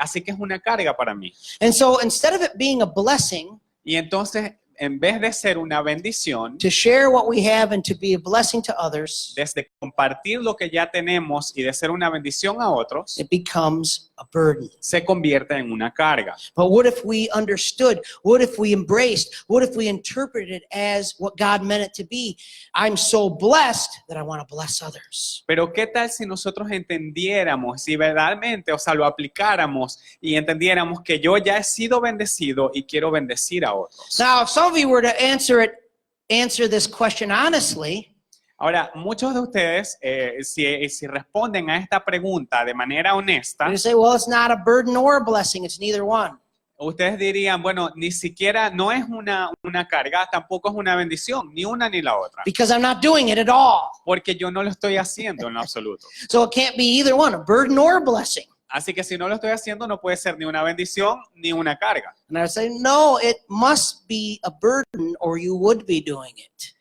Así que es una carga para mí. And so instead of it being a blessing, Y entonces, en vez de ser una bendición, to share what we have and to be a blessing to others, desde compartir lo que ya tenemos y de ser una bendición a otros, it becomes a burden. se convierte en una carga. But what if we understood? What if we embraced? What if we interpreted it as what God meant it to be? I'm so blessed that I want to bless others. Pero ¿qué tal si nosotros entendiéramos, si verdaderamente, o sea, lo aplicáramos y entendiéramos que yo ya he sido bendecido y quiero bendecir a otros? Now, if some of you were to answer this question honestly, Ahora, muchos de ustedes, si responden a esta pregunta de manera honesta, you say, well, it's not a burden or a blessing. It's neither one. ustedes dirían, bueno, ni siquiera, no es una carga, tampoco es una bendición, ni una ni la otra, Because I'm not doing it at all. porque yo no lo estoy haciendo en lo absoluto. So it can't be either one, a burden or a blessing. Así que si no lo estoy haciendo, no puede ser ni una bendición ni una carga. And I would say, no, it must be a burden or you would be doing it.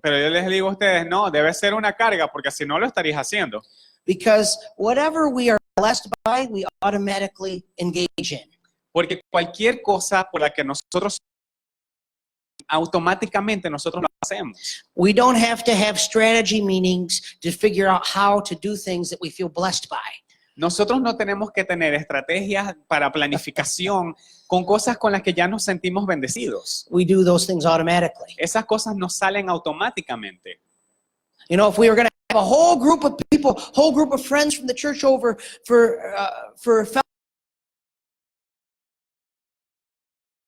Pero yo les digo a ustedes, no, debe ser una carga, porque si no lo estarías haciendo. Because whatever we are blessed by, we automatically engage in. Porque cualquier cosa por la que nosotros automáticamente nosotros lo hacemos. We don't have to have strategy meetings to figure out how to do things that we feel blessed by. Nosotros no tenemos que tener estrategias para planificación con cosas con las que ya nos sentimos bendecidos. We do those things automatically. Esas cosas nos salen automáticamente. You know, if we were going to have a whole group of people, whole group of friends from the church over for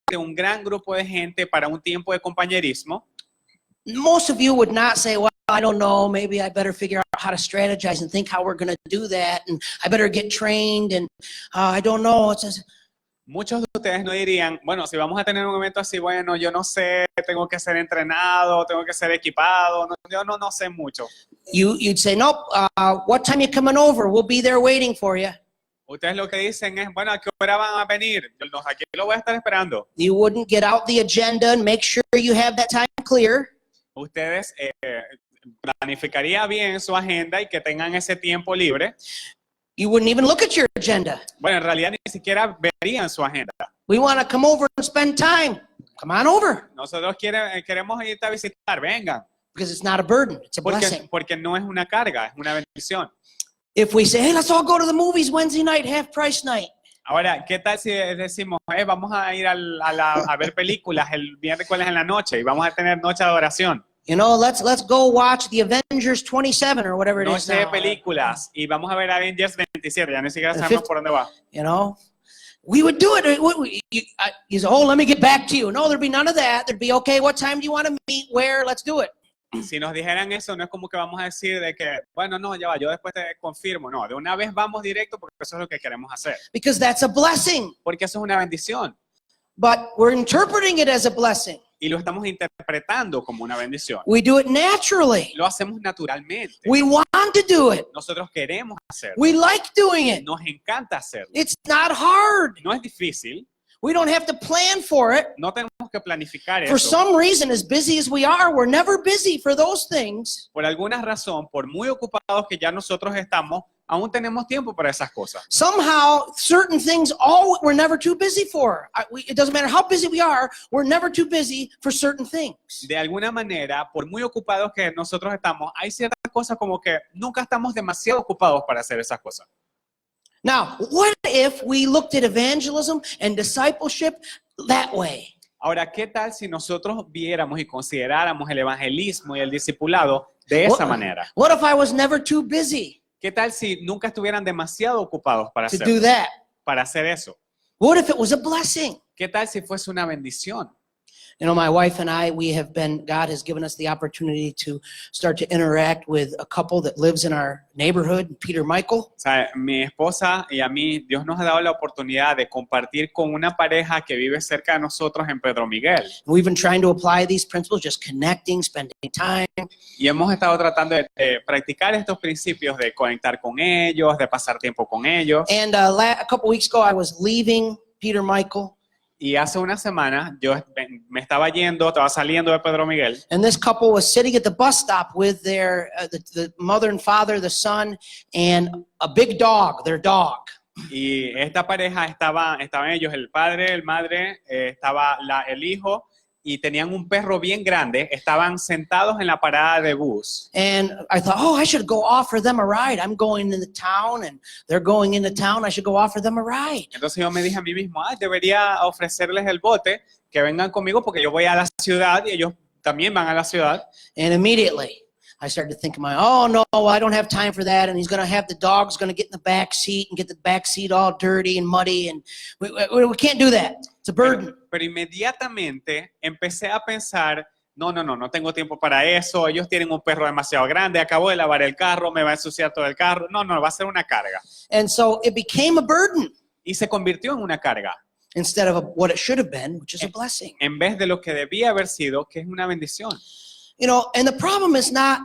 De un gran grupo de gente para un tiempo de compañerismo, most of you would not say, well, I don't know, maybe I better figure out how to strategize and think how we're going to do that, and I better get trained, and I don't know. It's just, muchos de ustedes no dirían, bueno, si vamos a tener un evento así, bueno, yo no sé, tengo que ser entrenado, tengo que ser equipado, yo no sé mucho. you'd say, nope, what time you coming over? We'll be there waiting for you. Ustedes lo que dicen es, bueno, ¿a qué hora van a venir? Aquí lo voy a estar esperando. You wouldn't get out the agenda and make sure you have that time clear. Ustedes planificaría bien su agenda y que tengan ese tiempo libre. You wouldn't even look at your agenda. Bueno, en realidad ni siquiera verían su agenda. We want to come over and spend time. Come on over. Nosotros queremos irte a visitar, vengan. Because it's not a burden, it's a blessing. Porque no es una carga, es una bendición. If we say, hey, let's all go to the movies Wednesday night, half price night. Ahora, ¿qué tal si decimos, vamos a ir a ver películas el miércoles en la noche y vamos a tener noche de adoración? You know, let's go watch the Avengers 27 or whatever it is Noche de now. películas y vamos a ver Avengers 27, ya ni siquiera sabemos por dónde va. You know, we would do it. You say, oh, let me get back to you. No, there'd be none of that. There'd be, okay, what time do you want to meet? Where? Let's do it. Si nos dijeran eso, no es como que vamos a decir de que, bueno, no, ya va, yo después te confirmo. No, de una vez vamos directo porque eso es lo que queremos hacer. Because that's a blessing. Porque eso es una bendición. But we're interpreting it as a blessing. Y lo estamos interpretando como una bendición. We do it naturally. Lo hacemos naturalmente. We want to do it. Nosotros queremos hacerlo. We like doing it. Nos encanta hacerlo. It's not hard. No es difícil. We don't have to plan for it. No tenemos que planificar For eso. some reason, as busy as we are, we're never busy for those things. Por alguna razón, por muy ocupados que ya nosotros estamos, aún tenemos tiempo para esas cosas. Somehow, certain things, we're never too busy for. It doesn't matter how busy we are, we're never too busy for certain things. De alguna manera, por muy ocupados que nosotros estamos, hay ciertas cosas como que nunca estamos demasiado ocupados para hacer esas cosas. Now, what if we looked at evangelism and discipleship that way? Ahora, ¿qué tal si nosotros viéramos y consideráramos el evangelismo y el discipulado de esa manera? What if I was never too busy ¿Qué tal si nunca estuvieran demasiado ocupados para to do hacer, that? para hacer eso? What if it was a blessing? ¿Qué tal si fuese una bendición? You know, my wife and I, God has given us the opportunity to start to interact with a couple that lives in our neighborhood, Peter Michael. O sea, mi esposa y a mí, Dios nos ha dado la oportunidad de compartir con una pareja que vive cerca de nosotros en Pedro Miguel. We've been trying to apply these principles, just connecting, spending time. Y hemos estado tratando de practicar estos principios de conectar con ellos, de pasar tiempo con ellos. And a couple weeks ago, I was leaving Peter Michael. Y hace una semana yo me estaba saliendo de Pedro Miguel. And this couple was sitting at the bus stop with their the mother and father, the son, and a big dog, their dog. Y esta pareja estaban ellos, el padre, el madre, estaba el hijo, y tenían un perro bien grande. Estaban sentados en la parada de bus. And I thought, oh, I should go offer them a ride. I'm going into town, and they're going into town. I should go offer them a ride. Entonces yo me dije a mí mismo, debería ofrecerles el bote, que vengan conmigo porque yo voy a la ciudad y ellos también van a la ciudad. And immediately, I started to think of oh no, I don't have time for that. And he's going to have the dog's going to get in the back seat and get the back seat all dirty and muddy. And we can't do that. It's a burden. Pero inmediatamente empecé a pensar, no tengo tiempo para eso. Ellos tienen un perro demasiado grande. Acabo de lavar el carro, me va a ensuciar todo el carro. No, va a ser una carga. And so it became a burden Y se convirtió en una carga. instead of what it should have been, which is a blessing. En vez de lo que debía haber sido, que es una bendición. You know, and the problem is not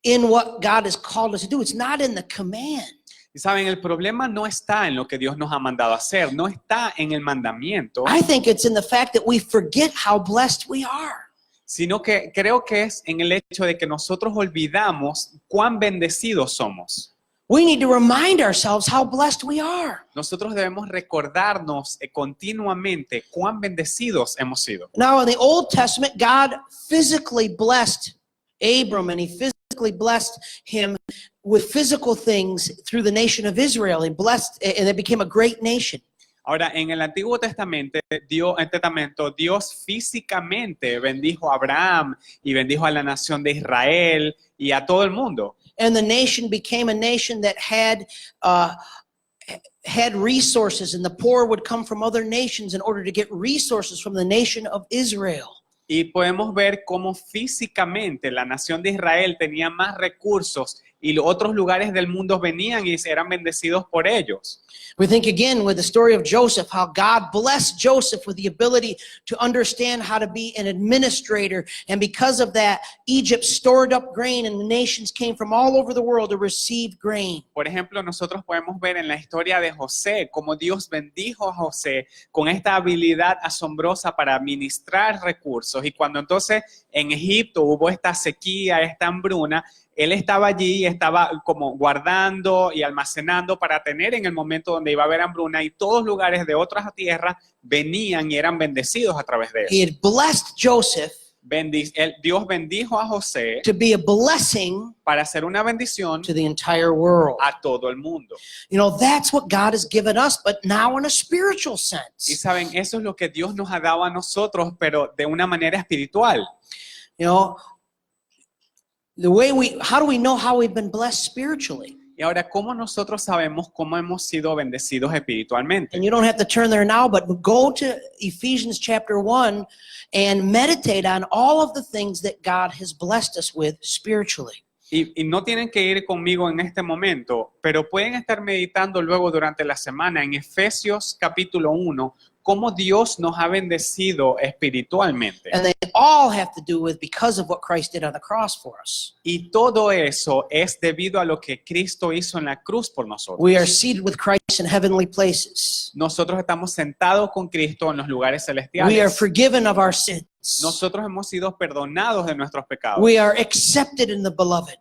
in what God has called us to do. It's not in the command. Y saben, el problema no está en lo que Dios nos ha mandado a hacer, no está en el mandamiento, I think it's in the fact that we forget how blessed we are. sino que creo que es en el hecho de que nosotros olvidamos cuán bendecidos somos. We need to remind ourselves how blessed we are. Nosotros debemos recordarnos continuamente cuán bendecidos hemos sido. Now, in the Old Testament, God physically blessed Abram, and he physically blessed him with physical things through the nation of Israel. He blessed, and it became a great nation. Ahora, en el Antiguo Testamento, Dios físicamente bendijo a Abraham y bendijo a la nación de Israel y a todo el mundo. And the nation became a nation that had resources, and the poor would come from other nations in order to get resources from the nation of Israel. Y podemos ver cómo físicamente la nación de Israel tenía más recursos y los otros lugares del mundo venían y eran bendecidos por ellos. We think again with the story of Joseph, how God blessed Joseph with the ability to understand how to be an administrator. And because of that, Egypt stored up grain, and the nations came from all over the world to receive grain. Por ejemplo, nosotros podemos ver en la historia de José cómo Dios bendijo a José con esta habilidad asombrosa para administrar recursos. Y cuando entonces en Egipto hubo esta sequía, esta hambruna, él estaba allí, estaba como guardando y almacenando para tener en el momento donde iba a haber hambruna, y todos lugares de otras tierras venían y eran bendecidos a través de He eso. had blessed Joseph Dios bendijo a José to be a blessing para hacer una bendición to the entire world. a todo el mundo. You know, that's what God has given us, but now in a spiritual Y sense. saben, eso es lo que Dios nos ha dado a nosotros, pero de una manera espiritual. You know, how do we know how we've been blessed spiritually? Y ahora, ¿cómo nosotros sabemos cómo hemos sido bendecidos espiritualmente? And you don't have to turn there now, but go to Ephesians chapter 1 and meditate on all of the things that God has blessed us with spiritually. Y no tienen que ir conmigo en este momento, pero pueden estar meditando luego durante la semana en Efesios capítulo 1, cómo Dios nos ha bendecido espiritualmente. And they all have to do with because of what Christ did on the cross for us. Y todo eso es debido a lo que Cristo hizo en la cruz por nosotros. We are seated with Christ in heavenly places. Nosotros estamos sentados con Cristo en los lugares We are celestiales. forgiven of our sins. Nosotros hemos sido perdonados de nuestros pecados. We are accepted in the beloved.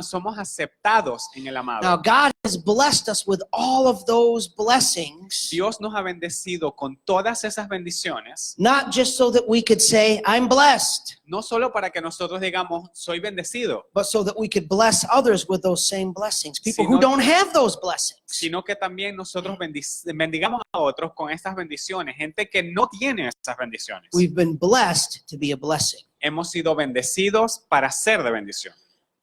Somos aceptados en el amado. Now, God has blessed us with all of those blessings, Dios nos ha bendecido con todas esas bendiciones, not just so that we could say, I'm blessed, no solo para que nosotros digamos, soy bendecido, but so that we could bless others with those same blessings. People who Sino- don't have those blessings. sino que también nosotros bendigamos a otros con estas bendiciones, gente que no tiene esas bendiciones. We've been blessed to be a blessing. Hemos sido bendecidos para ser de bendición.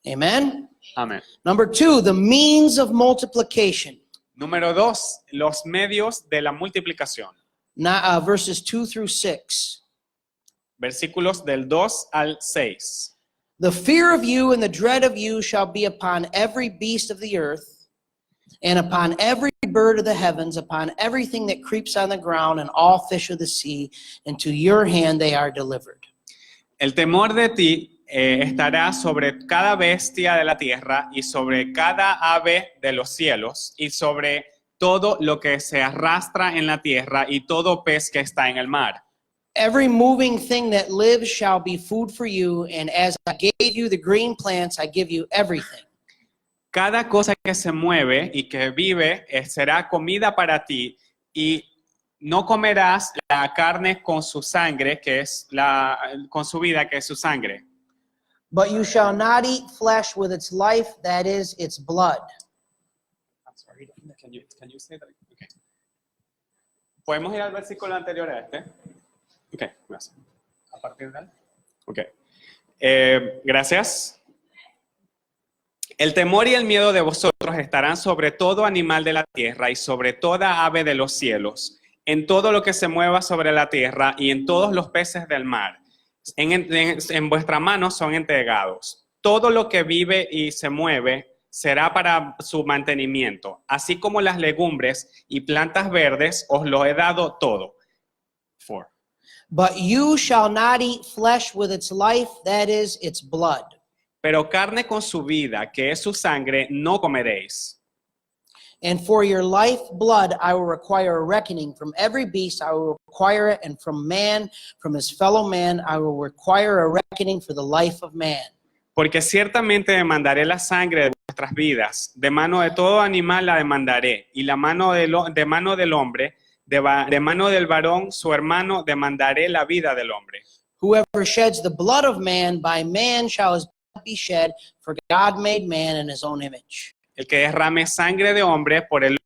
Amen. Amén. Number 2, the means of multiplication. Número 2, los medios de la multiplicación. Verses 2 through 6. versículos del 2 al 6. The fear of you and the dread of you shall be upon every beast of the earth, and upon every bird of the heavens, upon everything that creeps on the ground, and all fish of the sea. Into your hand they are delivered. El temor de ti estará sobre cada bestia de la tierra y sobre cada ave de los cielos y sobre todo lo que se arrastra en la tierra y todo pez que está en el mar. Every moving thing that lives shall be food for you, and as I gave you the green plants, I give you everything. Cada cosa que se mueve y que vive será comida para ti, y no comerás la carne con su sangre, que es con su vida, que es su sangre. But you shall not eat flesh with its life, that is, its blood. I'm sorry, can you say that? Okay. ¿Podemos ir al versículo anterior a este? Ok, gracias. ¿A partir de él? Ok. Gracias. El temor y el miedo de vosotros estarán sobre todo animal de la tierra y sobre toda ave de los cielos, en todo lo que se mueva sobre la tierra y en todos los peces del mar. En vuestra mano son entregados. Todo lo que vive y se mueve será para su mantenimiento, así como las legumbres y plantas verdes os lo he dado todo. 4. But you shall not eat flesh with its life, that is, its blood. Pero carne con su vida, que es su sangre, no comeréis. And for your life blood I will require a reckoning. From every beast I will require it, and from man, from his fellow man, I will require a reckoning for the life of man. Porque ciertamente demandaré la sangre de vuestras vidas, de mano de todo animal la demandaré, y la mano de mano del hombre, de mano del varón, su hermano, demandaré la vida del hombre. Whoever sheds the blood of man, by man shall his blood be shed, for God made man in his own image. El que derrame sangre de hombre, por el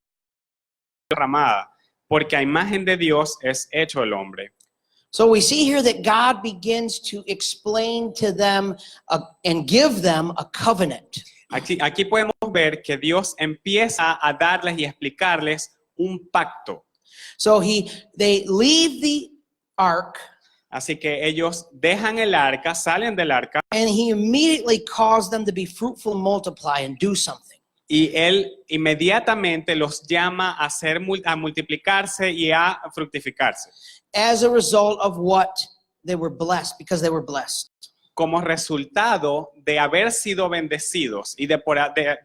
derramada, porque a imagen de Dios es hecho el hombre. So we see here that God begins to explain to them and give them a covenant. Aquí podemos ver que Dios empieza a darles y explicarles un pacto. So they leave the ark, Así que ellos dejan el arca, salen del arca, and he immediately calls them to be fruitful and multiply and do something. y él inmediatamente los llama a multiplicarse y a fructificarse. As a result of what they were blessed, because they were blessed. Como resultado de haber sido bendecidos y de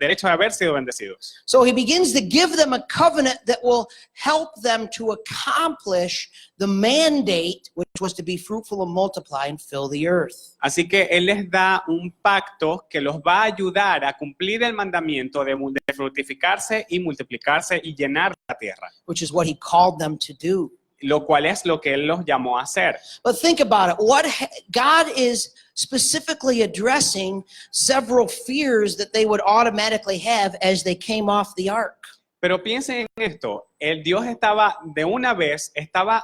derecho de haber sido bendecidos. So he begins to give them a covenant that will help them to accomplish the mandate, which was to be fruitful and multiply and fill the earth. Así que él les da un pacto que los va a ayudar a cumplir el mandamiento de fructificarse y multiplicarse y llenar la tierra, Which is what he called them to do. lo cual es lo que él los llamó a hacer. But think about it. God is specifically addressing several fears that they would automatically have as they came off the ark. Pero piensen en esto, el Dios estaba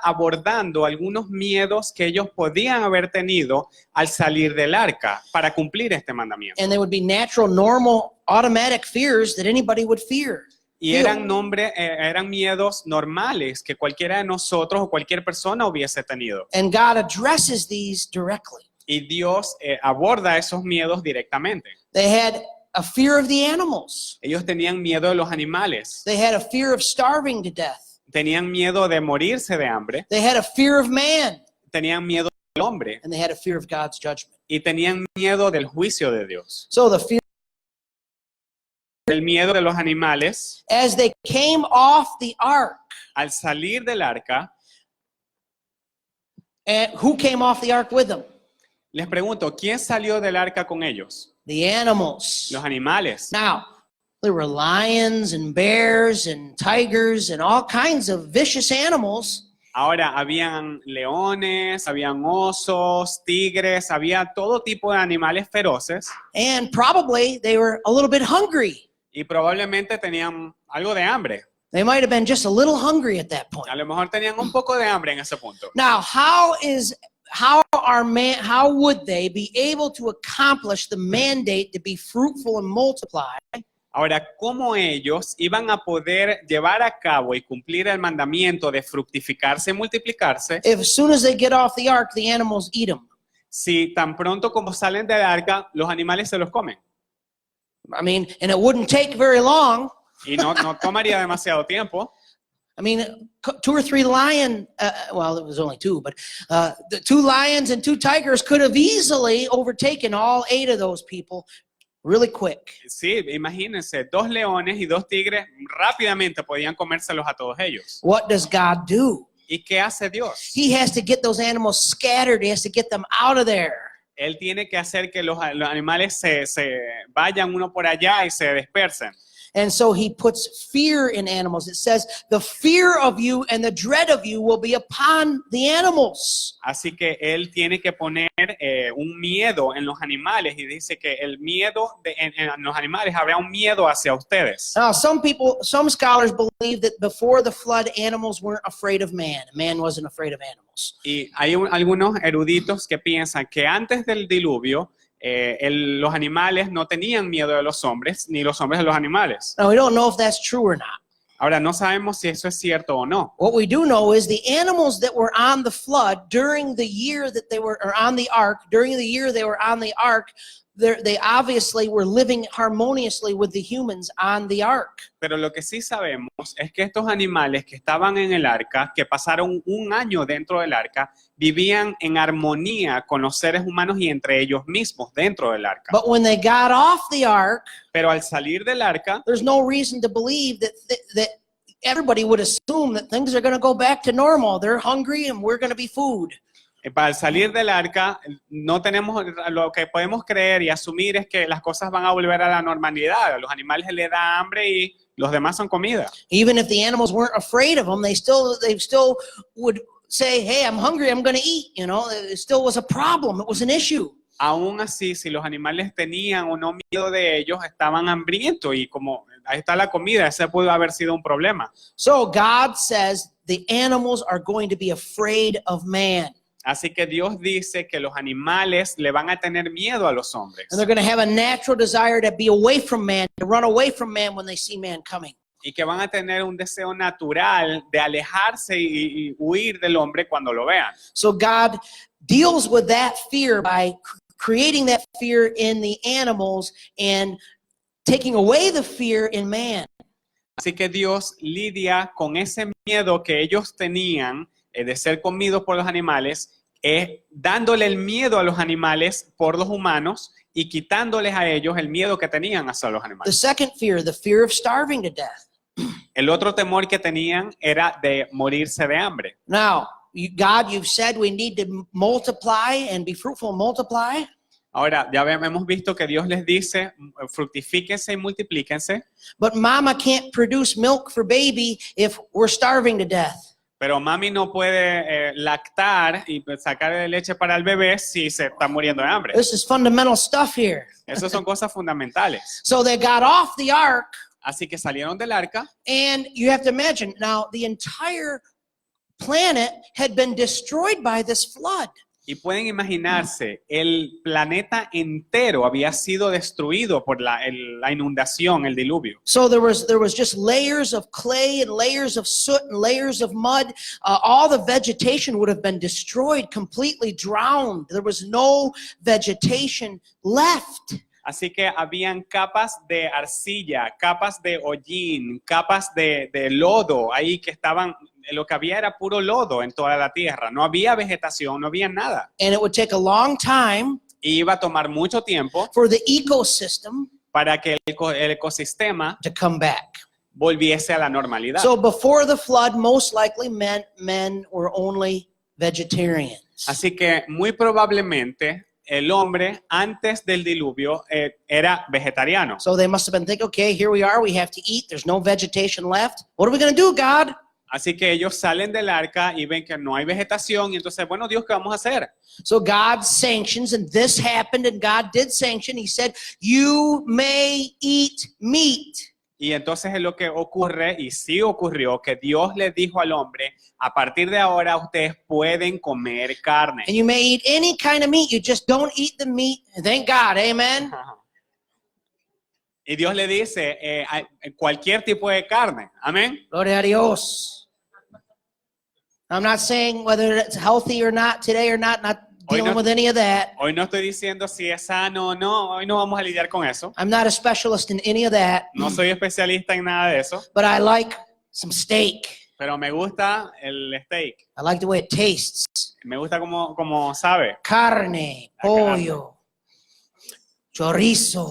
abordando algunos miedos que ellos podían haber tenido al salir del arca para cumplir este mandamiento. And they would be natural, normal, automatic fears that anybody would fear. Y eran miedos normales que cualquiera de nosotros o cualquier persona hubiese tenido. And God addresses these directly. Y Dios aborda esos miedos directamente. They had a fear of the animals. Ellos tenían miedo de los animales. They had a fear of starving to death. Tenían miedo de morirse de hambre. They had a fear of man. Tenían miedo del hombre. And they had a fear of God's judgment. Y tenían miedo del juicio de Dios. So the fear, El miedo de los animales, as they came off the ark, al salir del arca, and who came off the ark with them? les pregunto, ¿quién salió del arca con ellos? The animals. Los animales. Now, there were lions and bears and tigers and all kinds of vicious animals. Ahora, habían leones, habían osos, tigres, había todo tipo de animales feroces And probably they were a little bit hungry. y probablemente tenían algo de hambre. They might have been just a little hungry at that point. A lo mejor tenían un poco de hambre en ese punto. Now, how would they be able to accomplish the mandate to be fruitful and multiply Ahora, ¿cómo ellos iban a poder llevar a cabo y cumplir el mandamiento de fructificarse y multiplicarse if as soon as they get off the ark, the animals eat them? si tan pronto como salen del arca, los animales se los comen? I mean, and it wouldn't take very long. Y no tomaría demasiado tiempo. I mean, 2 or 3 well, it was only 2, but the 2 lions and 2 tigers could have easily overtaken all 8 of those people really quick. Sí, imagínense, 2 leones y 2 tigres rápidamente podían comérselos a todos ellos. What does God do? ¿Y qué hace Dios? He has to get those animals scattered. He has to get them out of there. Él tiene que hacer que los animales se vayan uno por allá y se dispersen. And so he puts fear in animals. It says, the fear of you and the dread of you will be upon the animals. Así que él tiene que poner un miedo en los animales y dice que el miedo en los animales habrá un miedo hacia ustedes. Now, some scholars believe that before the flood, animals weren't afraid of man. Man wasn't afraid of animals. Y hay algunos eruditos que piensan que antes del diluvio los animales no tenían miedo de los hombres, ni los hombres de los animales. Now, we don't know if that's true or not. Ahora, no sabemos si eso es cierto o no. What we do know is the animals that were on the flood during the year that they were, or on the ark, during the year they were on the ark, they obviously were living harmoniously with the humans on the ark. Pero lo que sí sabemos es que estos animales que estaban en el arca, que pasaron un año dentro del arca, vivían en armonía con los seres humanos y entre ellos mismos dentro del arca. But when they got off the ark, Pero al salir del arca, there's no reason to believe that everybody would assume that things are going to go back to normal. They're hungry and we're going to be food. Para salir del arca, no tenemos, lo que podemos creer y asumir es que las cosas van a volver a la normalidad. A los animales les da hambre y los demás son comida. Even if the animals weren't afraid of them, they still would say, hey, I'm hungry, I'm going to eat. You know, it still was a problem. It was an issue. Aún así, si los animales tenían o no miedo de ellos, estaban hambrientos y como ahí está la comida, ese pudo haber sido un problema. So God says the animals are going to be afraid of man. Así que Dios dice que los animales le van a tener miedo a los hombres And they're going to have a natural desire to be away from man, to run away from man when they see man coming. y que van a tener un deseo natural de alejarse y huir del hombre cuando lo vean. So God deals with that fear by creating that fear in the animals and taking away the fear in man. Así que Dios lidia con ese miedo que ellos tenían de ser comidos por los animales, dándole el miedo a los animales por los humanos y quitándoles a ellos el miedo que tenían hacia los The animales. second fear, the fear of starving to death. El otro temor que tenían era de morirse de hambre. Now, God, you've said we need to multiply and be fruitful and multiply. Ahora, ya hemos visto que Dios les dice, fructifíquense y multiplíquense, But mama can't produce milk for baby if we're starving to death. pero mami no puede lactar y sacar leche para el bebé si se está muriendo de hambre. This is fundamental stuff here. Esas son cosas fundamentales. So they got off the ark, Así que salieron del arca. and you have to imagine, now the entire planet had been destroyed by this flood. Y pueden imaginarse, el planeta entero había sido destruido por la inundación, el diluvio. So there was just layers of clay and layers of soot and layers of mud. All the vegetation would have been destroyed, completely drowned. There was no vegetation left. Así que habían capas de arcilla, capas de hollín, capas de lodo ahí que estaban, lo que había era puro lodo en toda la tierra. No había vegetación, no había nada. And it would take a long time Y iba a tomar mucho tiempo for the ecosystem para que el ecosistema to come back. volviese a la normalidad. So before the flood, most likely men were only vegetarians. Así que muy probablemente el hombre antes del diluvio era vegetariano. So they must have been thinking, okay, here we are, we have to eat, there's no vegetation left. What are we going to do, God? Así que ellos salen del arca y ven que no hay vegetación y entonces, bueno, Dios, ¿qué vamos a hacer? So God sanctions, and this happened, and God did sanction. He said, you may eat meat. Y entonces es lo que ocurre, y sí ocurrió, que Dios le dijo al hombre, a partir de ahora ustedes pueden comer carne. And you may eat any kind of meat. You just don't eat the meat. Thank God. Amen. Y Dios le dice cualquier tipo de carne. Amén. Gloria a Dios. I'm not saying whether it's healthy or not today or not dealing with any of that. Hoy no estoy diciendo si es sano o no. Hoy no vamos a lidiar con eso. I'm not a specialist in any of that, No soy especialista en nada de eso. but I like some steak. Pero me gusta el steak. I like the way it tastes. Me gusta como sabe. Carne, La carne. pollo, chorizo.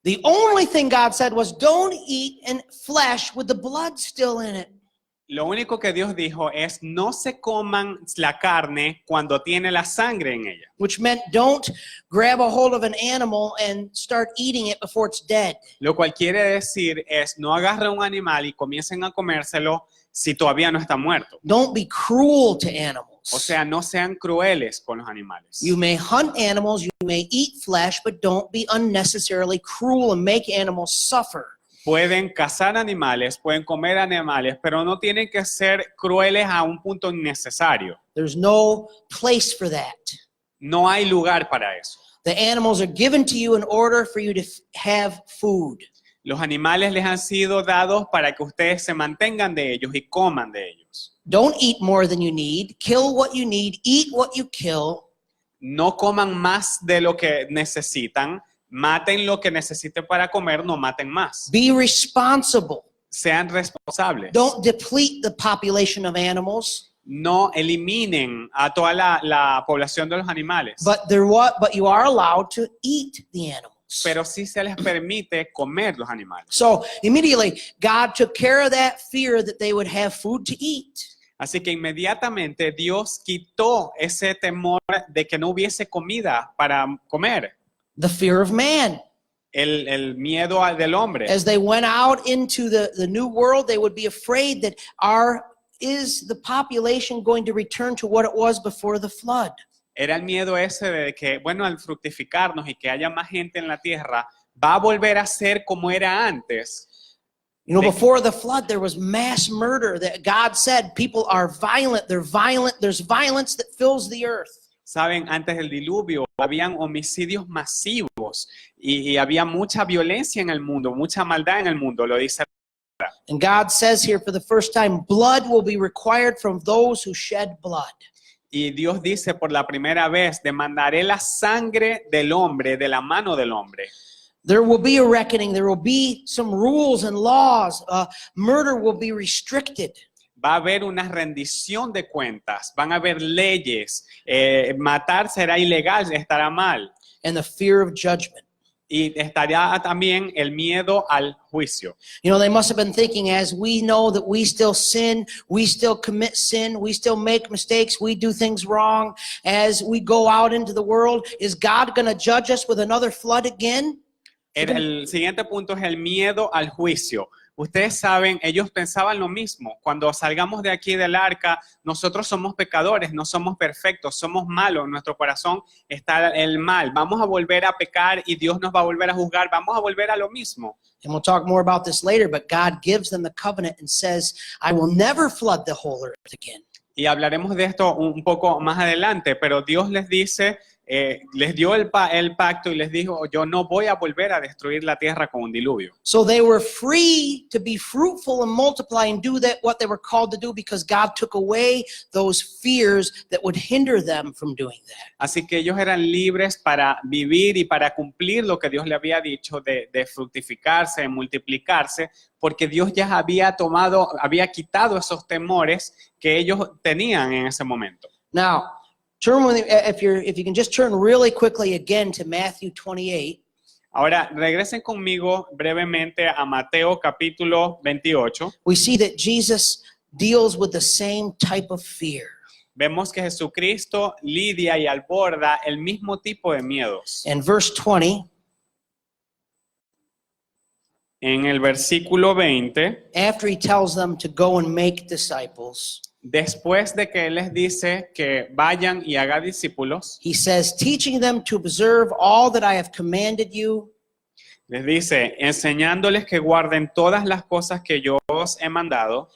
The only thing God said was don't eat in flesh with the blood still in it. Lo único que Dios dijo es no se coman la carne cuando tiene la sangre en ella. Which meant don't grab a hold of an animal and start eating it before it's dead. Lo cual quiere decir es no agarren un animal y comiencen a comérselo si todavía no está muerto. Don't be cruel to animals. O sea, no sean crueles con los animales. You may hunt animals, you may eat flesh, but don't be unnecessarily cruel and make animals suffer. Pueden cazar animales, pueden comer animales, pero no tienen que ser crueles a un punto innecesario. There's no place for that. No hay lugar para eso. The animals are given to you in order for you to have food. Los animales les han sido dados para que ustedes se mantengan de ellos y coman de ellos. Don't eat more than you need. Kill what you need. Eat what you kill. No coman más de lo que necesitan. Maten lo que necesiten para comer, no maten más. Be responsible. Sean responsables. Don't deplete the population of animals. No eliminen a toda la población de los animales. But you are allowed to eat the animals. Pero sí se les permite comer los animales. So immediately, God took care of that fear that they would have food to eat. Así que inmediatamente Dios quitó ese temor de que no hubiese comida para comer. The fear of man. El miedo del hombre. As they went out into the new world, they would be afraid that is the population going to return to what it was before the flood? Era el miedo ese de que, bueno, al fructificarnos y que haya más gente en la tierra, va a volver a ser como era antes. You know, before the flood, there was mass murder that God said people are violent. They're violent. There's violence that fills the earth. Saben, antes del diluvio habían homicidios masivos y había mucha violencia en el mundo, mucha maldad en el mundo, lo dice. And God says here for the first time, blood will be required from those who shed blood. Y Dios dice por la primera vez, demandaré la sangre del hombre, de la mano del hombre. There will be a reckoning. There will be some rules and laws. Murder will be restricted. Va a haber una rendición de cuentas, van a haber leyes, matar será ilegal, estará mal. And the fear of judgment. Y estaría también el miedo al juicio. You know, they must have been thinking, as we know that we still sin, we still commit sin, we still make mistakes, we do things wrong, as we go out into the world, is God going to judge us with another flood again? El siguiente punto es el miedo al juicio. Ustedes saben, ellos pensaban lo mismo. Cuando salgamos de aquí del arca, nosotros somos pecadores, no somos perfectos, somos malos. En nuestro corazón está el mal. Vamos a volver a pecar y Dios nos va a volver a juzgar. Vamos a volver a lo mismo. And we'll talk more about this later, but God gives them the covenant and says, I will never flood the whole earth again. Y hablaremos de esto un poco más adelante, pero Dios les dice, les dio el pacto y les dijo, yo no voy a volver a destruir la tierra con un diluvio. So they were free to be fruitful and multiply and do what they were called to do because God took away those fears that would hinder them from doing that. Así que ellos eran libres para vivir y para cumplir lo que Dios le había dicho de fructificarse, de multiplicarse, porque Dios ya había quitado esos temores que ellos tenían en ese momento. Now, turn with me, if you can just turn really quickly again to Matthew 28. Ahora, regresen conmigo brevemente a Mateo capítulo 28. We see that Jesus deals with the same type of fear. Vemos que Jesucristo lidia y aborda el mismo tipo de miedos. In verse 20, En el versículo 20, after he tells them to go and make disciples, después de que Él les dice que vayan y hagan discípulos, he says, teaching them to observe all that I have commanded you. les dice, enseñándoles que guarden todas las cosas que yo os he mandado.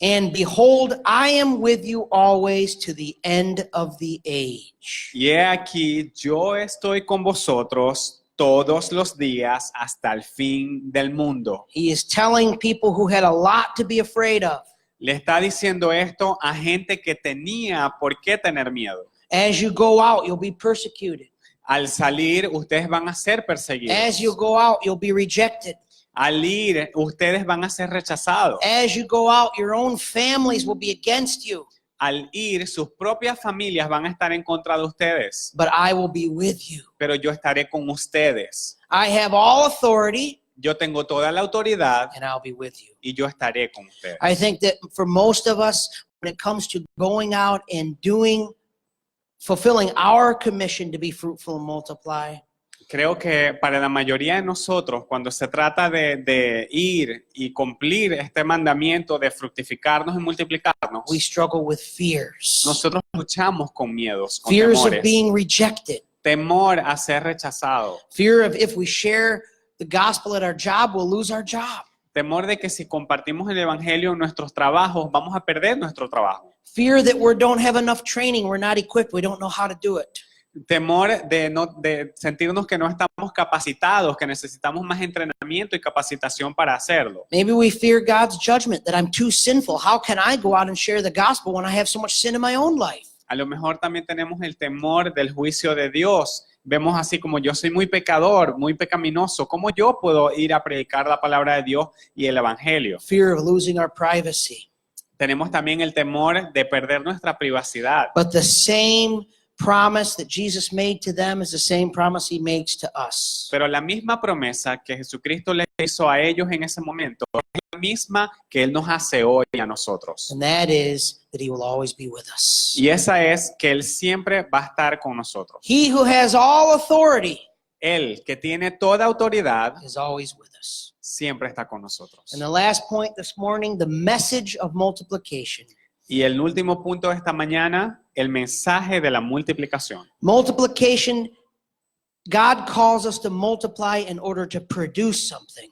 And behold, I am with you always to the end of the age. Y he aquí, yo estoy con vosotros todos los días hasta el fin del mundo. He is telling people who had a lot to be afraid of. Le está diciendo esto a gente que tenía por qué tener miedo. As you go out, you'll be persecuted. Al salir, ustedes van a ser perseguidos. As you go out, you'll be rejected. Al ir, ustedes van a ser rechazados. As you go out, your own families will be against you. Al ir, sus propias familias van a estar en contra de ustedes. But I will be with you. Pero yo estaré con ustedes. I have all authority, Yo tengo toda la autoridad and I'll be with you. y yo estaré con ustedes. I think that for most of us, when it comes to going out and fulfilling our commission to be fruitful and multiply, Creo que para la mayoría de nosotros, cuando se trata de ir y cumplir este mandamiento de fructificarnos y multiplicarnos, we struggle with fears. nosotros luchamos con miedos, con Fears of temores. being rejected. Temor a ser rechazado. Fear of if we share the gospel at our job, we'll lose our job. Temor de que si compartimos el evangelio en nuestros trabajos, vamos a perder nuestro trabajo. Fear that we don't have enough training, we're not equipped, we don't know how to do it. Temor de sentirnos que no estamos capacitados, que necesitamos más entrenamiento y capacitación para hacerlo. Maybe we fear God's judgment, that I'm too sinful. How can I go out and share the gospel when I have so much sin in my own life? A lo mejor también tenemos el temor del juicio de Dios. Vemos así como yo soy muy pecador, muy pecaminoso. ¿Cómo yo puedo ir a predicar la palabra de Dios y el evangelio? Fear of losing our privacy. Tenemos también el temor de perder nuestra privacidad. But the same promise that Jesus made to them is the same promise he makes to us. Pero la misma promesa que Jesucristo les hizo a ellos en ese momento es la misma que Él nos hace hoy a nosotros. And that is that he will always be with us. Y esa es que Él siempre va a estar con nosotros. He who has all authority Él, que tiene toda autoridad, is always with us. siempre está con nosotros. And the last point this morning, the message of multiplication. Y el último punto de esta mañana, el mensaje de la multiplicación. Multiplication, God calls us to multiply in order to produce something.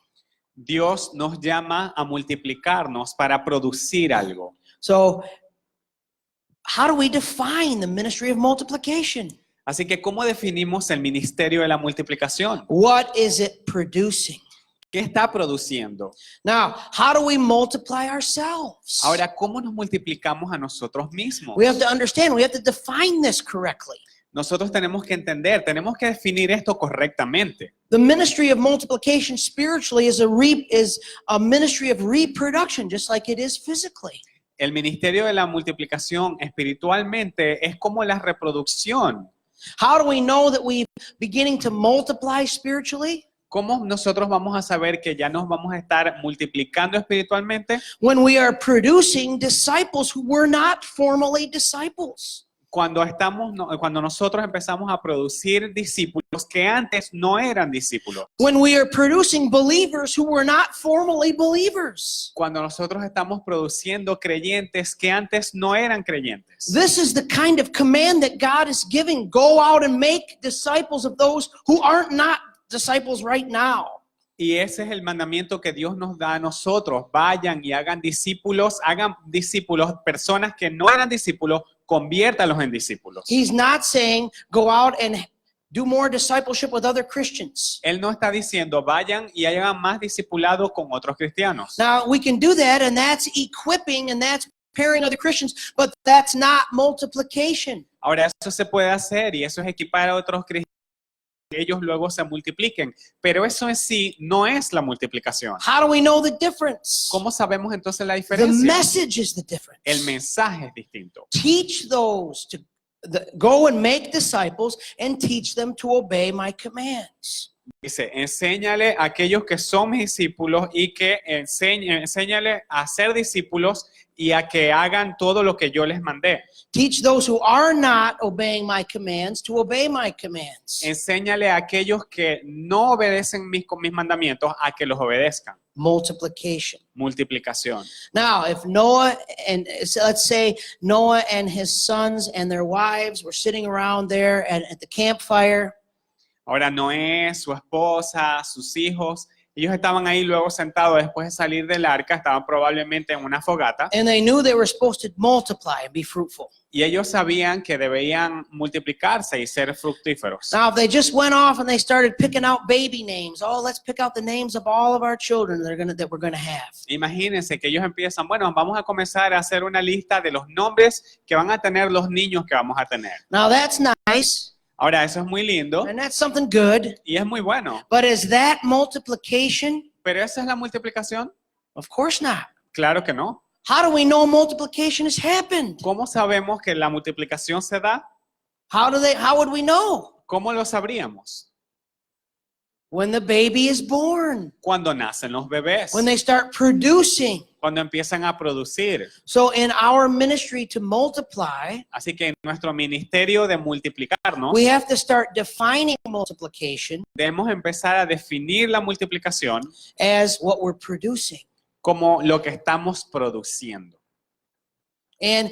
Dios nos llama a multiplicarnos para producir algo. So, how do we define the ministry of multiplication? Así que, ¿cómo definimos el ministerio de la multiplicación? What is it producing? ¿Qué está produciendo? Now, how do we multiply ourselves? Ahora, ¿cómo nos multiplicamos a nosotros mismos? We have to understand, we have to define this correctly. Nosotros tenemos que entender, tenemos que definir esto correctamente. The ministry of multiplication spiritually is a ministry of reproduction, just like it is physically. El ministerio de la multiplicación espiritualmente es como la reproducción. How do we know that we're beginning to multiply spiritually? ¿Cómo nosotros vamos a saber que ya nos vamos a estar multiplicando espiritualmente? When we are producing disciples who were not formerly disciples. Cuando nosotros empezamos a producir discípulos que antes no eran discípulos. When we are producing believers who were not formerly believers. Cuando nosotros estamos produciendo creyentes que antes no eran creyentes. This is the kind of command that God is giving. Go out and make disciples of those who aren't not disciples right now. Y ese es el mandamiento que Dios nos da a nosotros. Vayan y hagan discípulos, personas que no eran discípulos, conviértalos en discípulos. He's not saying go out and do more discipleship with other Christians. Él no está diciendo vayan y hagan más discipulado con otros cristianos. Now, we can do that, and that's equipping, and that's preparing other Christians, but that's not multiplication. Ahora, eso se puede hacer y eso es equipar a otros cristianos que ellos luego se multipliquen, pero eso en sí no es la multiplicación. How do we know the difference? ¿Cómo sabemos entonces la The diferencia? message is the difference. El mensaje es distinto. Teach those to go and make disciples and teach them to obey my commands. Dice, enséñale a aquellos que son mis discípulos y que enséñale a ser discípulos y a que hagan todo lo que yo les mandé. Teach those who are not obeying my commands to obey my commands. Enséñale a aquellos que no obedecen mis mandamientos a que los obedezcan. Multiplication. Multiplicación. Now, if Noah let's say Noah and his sons and their wives were sitting around there at the campfire. Ahora Noé, su esposa, sus hijos Ellos estaban ahí luego sentados después de salir del arca, estaban probablemente en una fogata and they knew they were supposed to multiply and be fruitful. y ellos sabían que debían multiplicarse y ser fructíferos. Now, if they just went off and they started picking out baby names, oh, let's pick out the names of all of our children that we're gonna have. Imagínense que ellos empiezan, bueno, vamos a comenzar a hacer una lista de los nombres que van a tener los niños que vamos a tener. Now, that's nice, Ahora, eso es muy lindo and that's something good, y es muy bueno, but is that multiplication? pero ¿esa es la multiplicación? Of course not. Claro que no. How do we know multiplication has happened? ¿Cómo sabemos que la multiplicación se da? How would we know? ¿Cómo lo sabríamos? When the baby is born, Cuando nacen los bebés, when they start producing. cuando empiezan a producir. So in our ministry to multiply, Así que en nuestro ministerio de multiplicarnos, we have to start defining multiplication debemos empezar a definir la multiplicación as what we're producing. como lo que estamos produciendo. And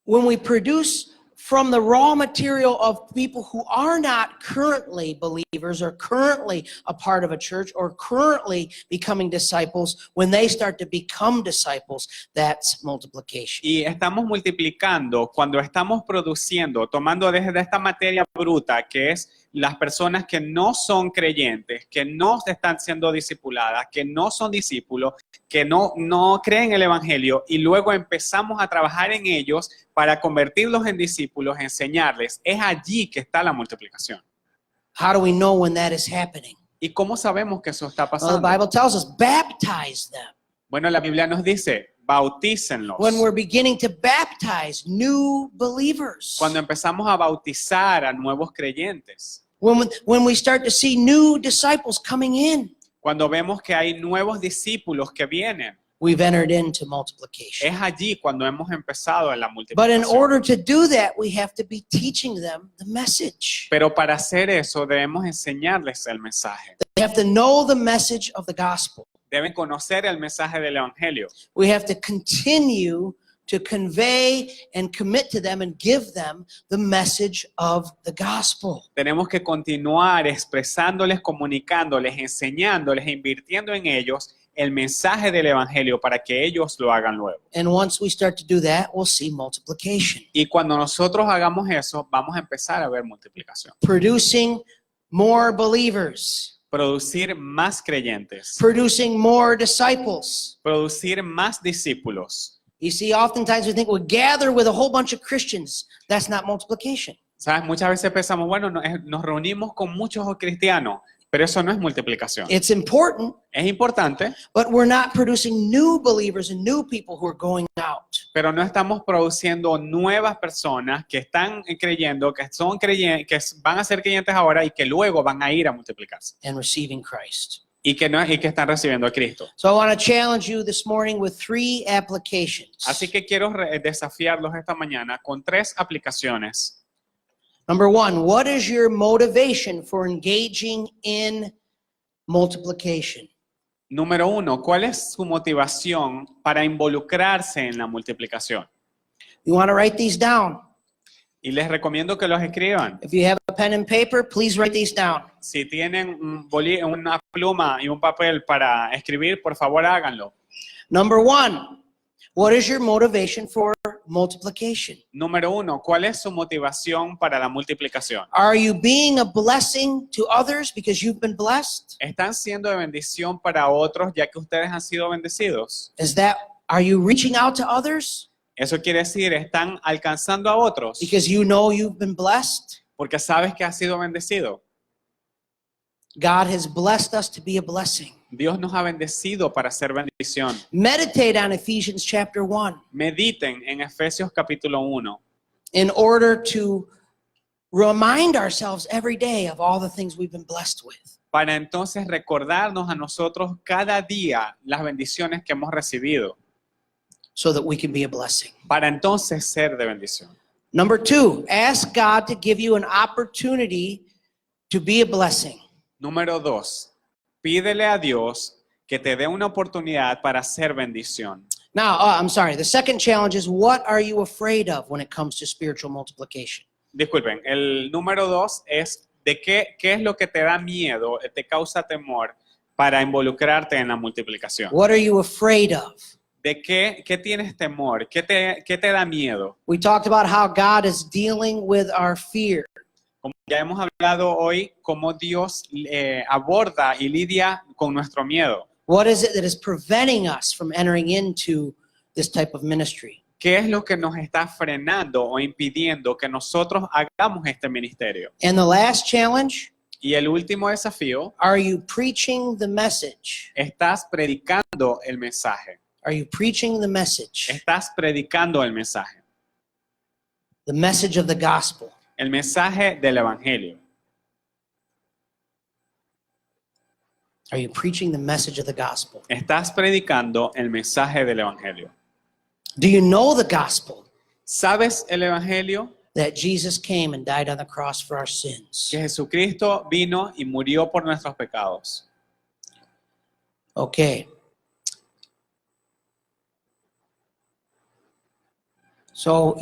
when we produce from the raw material of people who are not currently believers or currently a part of a church or currently becoming disciples, when they start to become disciples, that's multiplication. Y estamos multiplicando cuando estamos produciendo, tomando desde esta materia bruta, que es las personas que no son creyentes, que no están siendo discipuladas, que no son discípulos, que no creen el evangelio, y luego empezamos a trabajar en ellos para convertirlos en discípulos, enseñarles. Es allí que está la multiplicación. How do we know when that is happening? ¿Y cómo sabemos que eso está Well, the pasando? Bible tells us, baptize them. Bueno, la Biblia nos dice, bautícenlos. When we're beginning to baptize new believers. Cuando empezamos a bautizar a nuevos creyentes. When we start to see new disciples coming in, Cuando vemos que hay nuevos discípulos que vienen. we've entered into multiplication. Es allí cuando hemos empezado en la But in multiplicación. order to do that, we have to be teaching them the message. Pero para hacer eso debemos enseñarles el mensaje. They have to know the message of the gospel. Deben conocer el mensaje del evangelio. We have to continue to convey and commit to them and give them the message of the gospel. Tenemos que continuar expresándoles, comunicándoles, enseñándoles, invirtiendo en ellos el mensaje del evangelio para que ellos lo hagan luego. And once we start to do that, we'll see multiplication. Y cuando nosotros hagamos eso, vamos a empezar a ver multiplicación. Producing more believers, Producir más creyentes, producing more disciples. producir más discípulos. You see, oftentimes we think we'll gather with a whole bunch of Christians. That's not multiplication. ¿Sabes? Muchas veces pensamos, bueno, nos reunimos con muchos cristianos, pero eso no es multiplicación. It's important, Es importante, but we're not producing new believers and new people who are going out. pero no estamos produciendo nuevas personas que están creyendo, que son creyentes, que van a ser creyentes ahora y que luego van a ir a multiplicarse And receiving Christ. y que están recibiendo a Cristo. So I want to challenge you this morning with 3 applications. Así que quiero desafiarlos esta mañana con 3 aplicaciones. Number 1, what is your motivation for engaging in multiplication? Número 1, ¿cuál es su motivación para involucrarse en la multiplicación? You want to write these down. Y les recomiendo que los escriban. If you have a pen and paper, please write these down. Si tienen una pluma y un papel para escribir, por favor háganlo. Number 1, what is your motivation for multiplication? Número 1, ¿cuál es su motivación para la multiplicación? Are you being a blessing to others because you've been blessed? ¿Están siendo de bendición para otros ya que ustedes han sido bendecidos? Are you reaching out to others Eso quiere decir, ¿están alcanzando a otros because you know you've been blessed? porque sabes que has sido bendecido? God has blessed us to be a blessing. Dios nos ha bendecido para ser bendición. Meditate on Ephesians chapter 1 Mediten en Efesios capítulo 1 in order to remind ourselves every day of all the things we've been blessed with. para entonces recordarnos a nosotros cada día las bendiciones que hemos recibido, So that we can be a blessing. para entonces ser de bendición. Number 2, ask God to give you an opportunity to be a blessing. Número 2, pídele a Dios que te dé una oportunidad para ser bendición. Now, I'm sorry. The second challenge is, what are you afraid of when it comes to spiritual multiplication? Disculpen, el número 2 es de qué es lo que te da miedo, te causa temor para involucrarte en la multiplicación. What are you afraid of? ¿De qué tienes temor? ¿Qué te da miedo? We talked about how God is dealing with our fear. Como ya hemos hablado hoy, cómo Dios aborda y lidia con nuestro miedo. What is it that is preventing us from entering into this type of ministry? ¿Qué es lo que nos está frenando o impidiendo que nosotros hagamos este ministerio? And the last challenge, Y el último desafío, are you preaching the message? estás predicando el mensaje. Are you preaching the message? Estás predicando el mensaje. The message of the gospel. El mensaje del evangelio. Are you preaching the message of the gospel? Estás predicando el mensaje del evangelio. Do you know the gospel? ¿Sabes el evangelio? That Jesus came and died on the cross for our sins. Que Jesucristo vino y murió por nuestros pecados. Okay. So